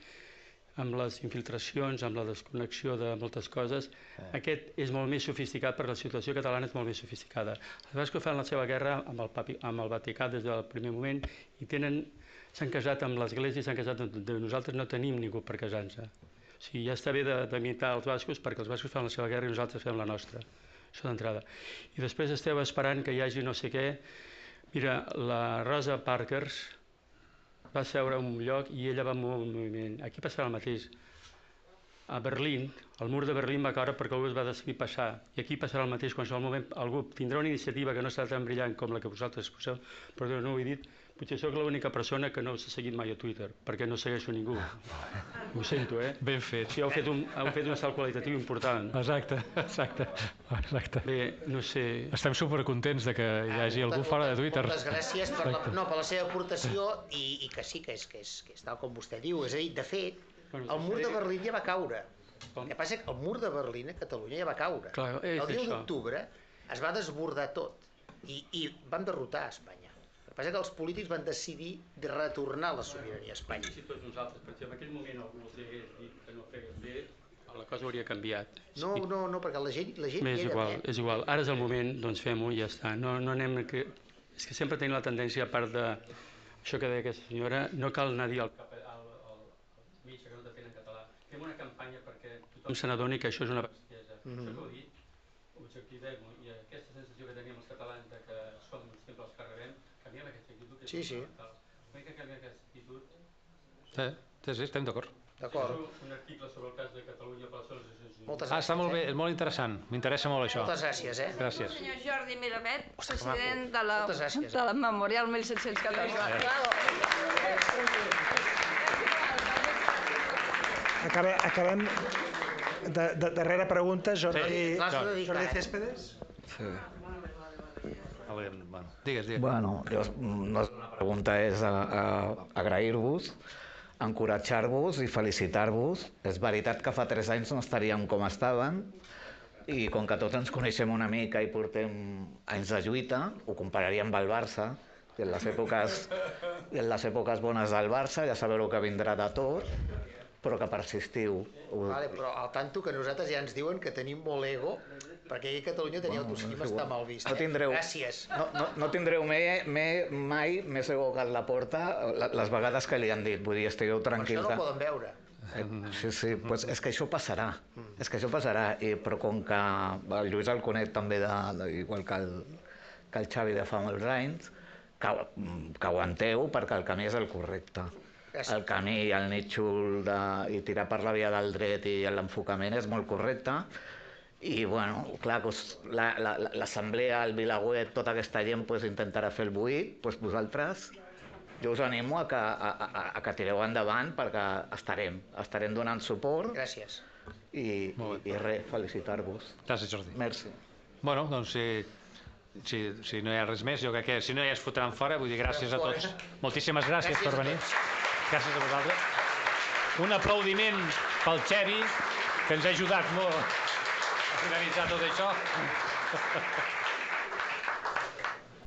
amb les infiltracions, amb la desconnexió de moltes coses. Aquest és molt més sofisticat perquè la situació catalana és molt més sofisticada. Els bascos fan la seva guerra amb el Vaticà des del primer moment i s'han casat amb l'Església i s'han casat amb... Nosaltres no tenim ningú per casar-nos. O sigui, ja està bé d'imitar els bascos perquè els bascos fan la seva guerra i nosaltres fem la nostra. Això d'entrada. I després esteu esperant que hi hagi no sé què. Mira, la Rosa Parkers va seure a un lloc i ella va moure un moviment. Aquí passarà el mateix. A Berlín, el mur de Berlín va caure perquè algú es va decidir passar. I aquí passarà el mateix. Qualsevol moment algú tindrà una iniciativa que no serà tan brillant com la que vosaltres poseu, però no ho he dit. Potser sóc l'única persona que no s'ha seguit mai a Twitter, perquè no segueixo ningú. Ho sento, eh? Ben fet. Sí, heu fet un salt qualitatiu important. Exacte. Bé, no sé... Estem supercontents de que hi hagi algú fora de Twitter. Moltes gràcies per la seva aportació i que sí, que és tal com vostè diu. És a dir, de fet, el mur de Berlín ja va caure. El que passa és que el mur de Berlín a Catalunya ja va caure. El dia d'octubre es va desbordar tot i van derrotar a Espanya. El que passa és que els polítics van decidir de retornar la sobirania a Espanya. Si tots nosaltres, perquè en aquell moment algú els hagués dit que no feien bé, la cosa hauria canviat. No, perquè la gent hi era bé. És igual, ara és el moment, doncs fem-ho i ja està. No anem... És que sempre tenim la tendència, a part d'això que deia aquesta senyora, no cal anar a dir al mitjà que no t'ha fet en català. Fem una campanya perquè tothom se n'adoni que això és una bestiesa. Això que ho dic, objectivem-ho, i aquesta sensació que teníem els catalans de que som sempre els que rebem, canviem aquesta actitud, que és fonamental. Vull que canviem aquesta actitud. Sí, estem d'acord. Un article sobre el cas de Catalunya per les Nacions Unides. Està molt bé, és molt interessant. M'interessa molt això. Moltes gràcies, Gràcies. Senyor Jordi Miravet, president de la Memorial 1714. Acabem. Darrera pregunta, Jordi Céspedes. Sí. Digues. Bueno, la pregunta és agrair-vos, encoratjar-vos i felicitar-vos. És veritat que fa 3 anys no estaríem com estàvem i com que tots ens coneixem una mica i portem anys de lluita, ho compararíem amb el Barça, i en les èpoques bones del Barça ja sabeu que vindrà de tot, però que persistiu. Però al tanto que nosaltres ja ens diuen que tenim molt ego, perquè aquí a Catalunya tenir autoestima està mal vist. Gràcies. No tindreu mai més ego que la porta les vegades que li han dit. Vull dir, estigueu tranquils. Això no ho poden veure. Sí, pues és que això passarà. Però com que el Lluís el conec també, igual que el Xavi de fa molts anys, que aguanteu perquè el camí és el correcte. El camí, el nítxol i tirar per la via del dret i l'enfocament és molt correcte. I, bueno, clar, l'assemblea, el Vilagüet, tota aquesta gent intentarà fer el buit, vosaltres, jo us animo a que tireu endavant perquè estarem donant suport. Gràcies. I res, felicitar-vos. Gràcies, Jordi. Merci. Bueno, doncs si no hi ha res més, jo crec que si no ja es fotran fora, vull dir gràcies a tots. Moltíssimes gràcies per venir. Gràcies a vosaltres. Un aplaudiment pel Xevi, que ens ha ajudat molt a finalitzar tot això.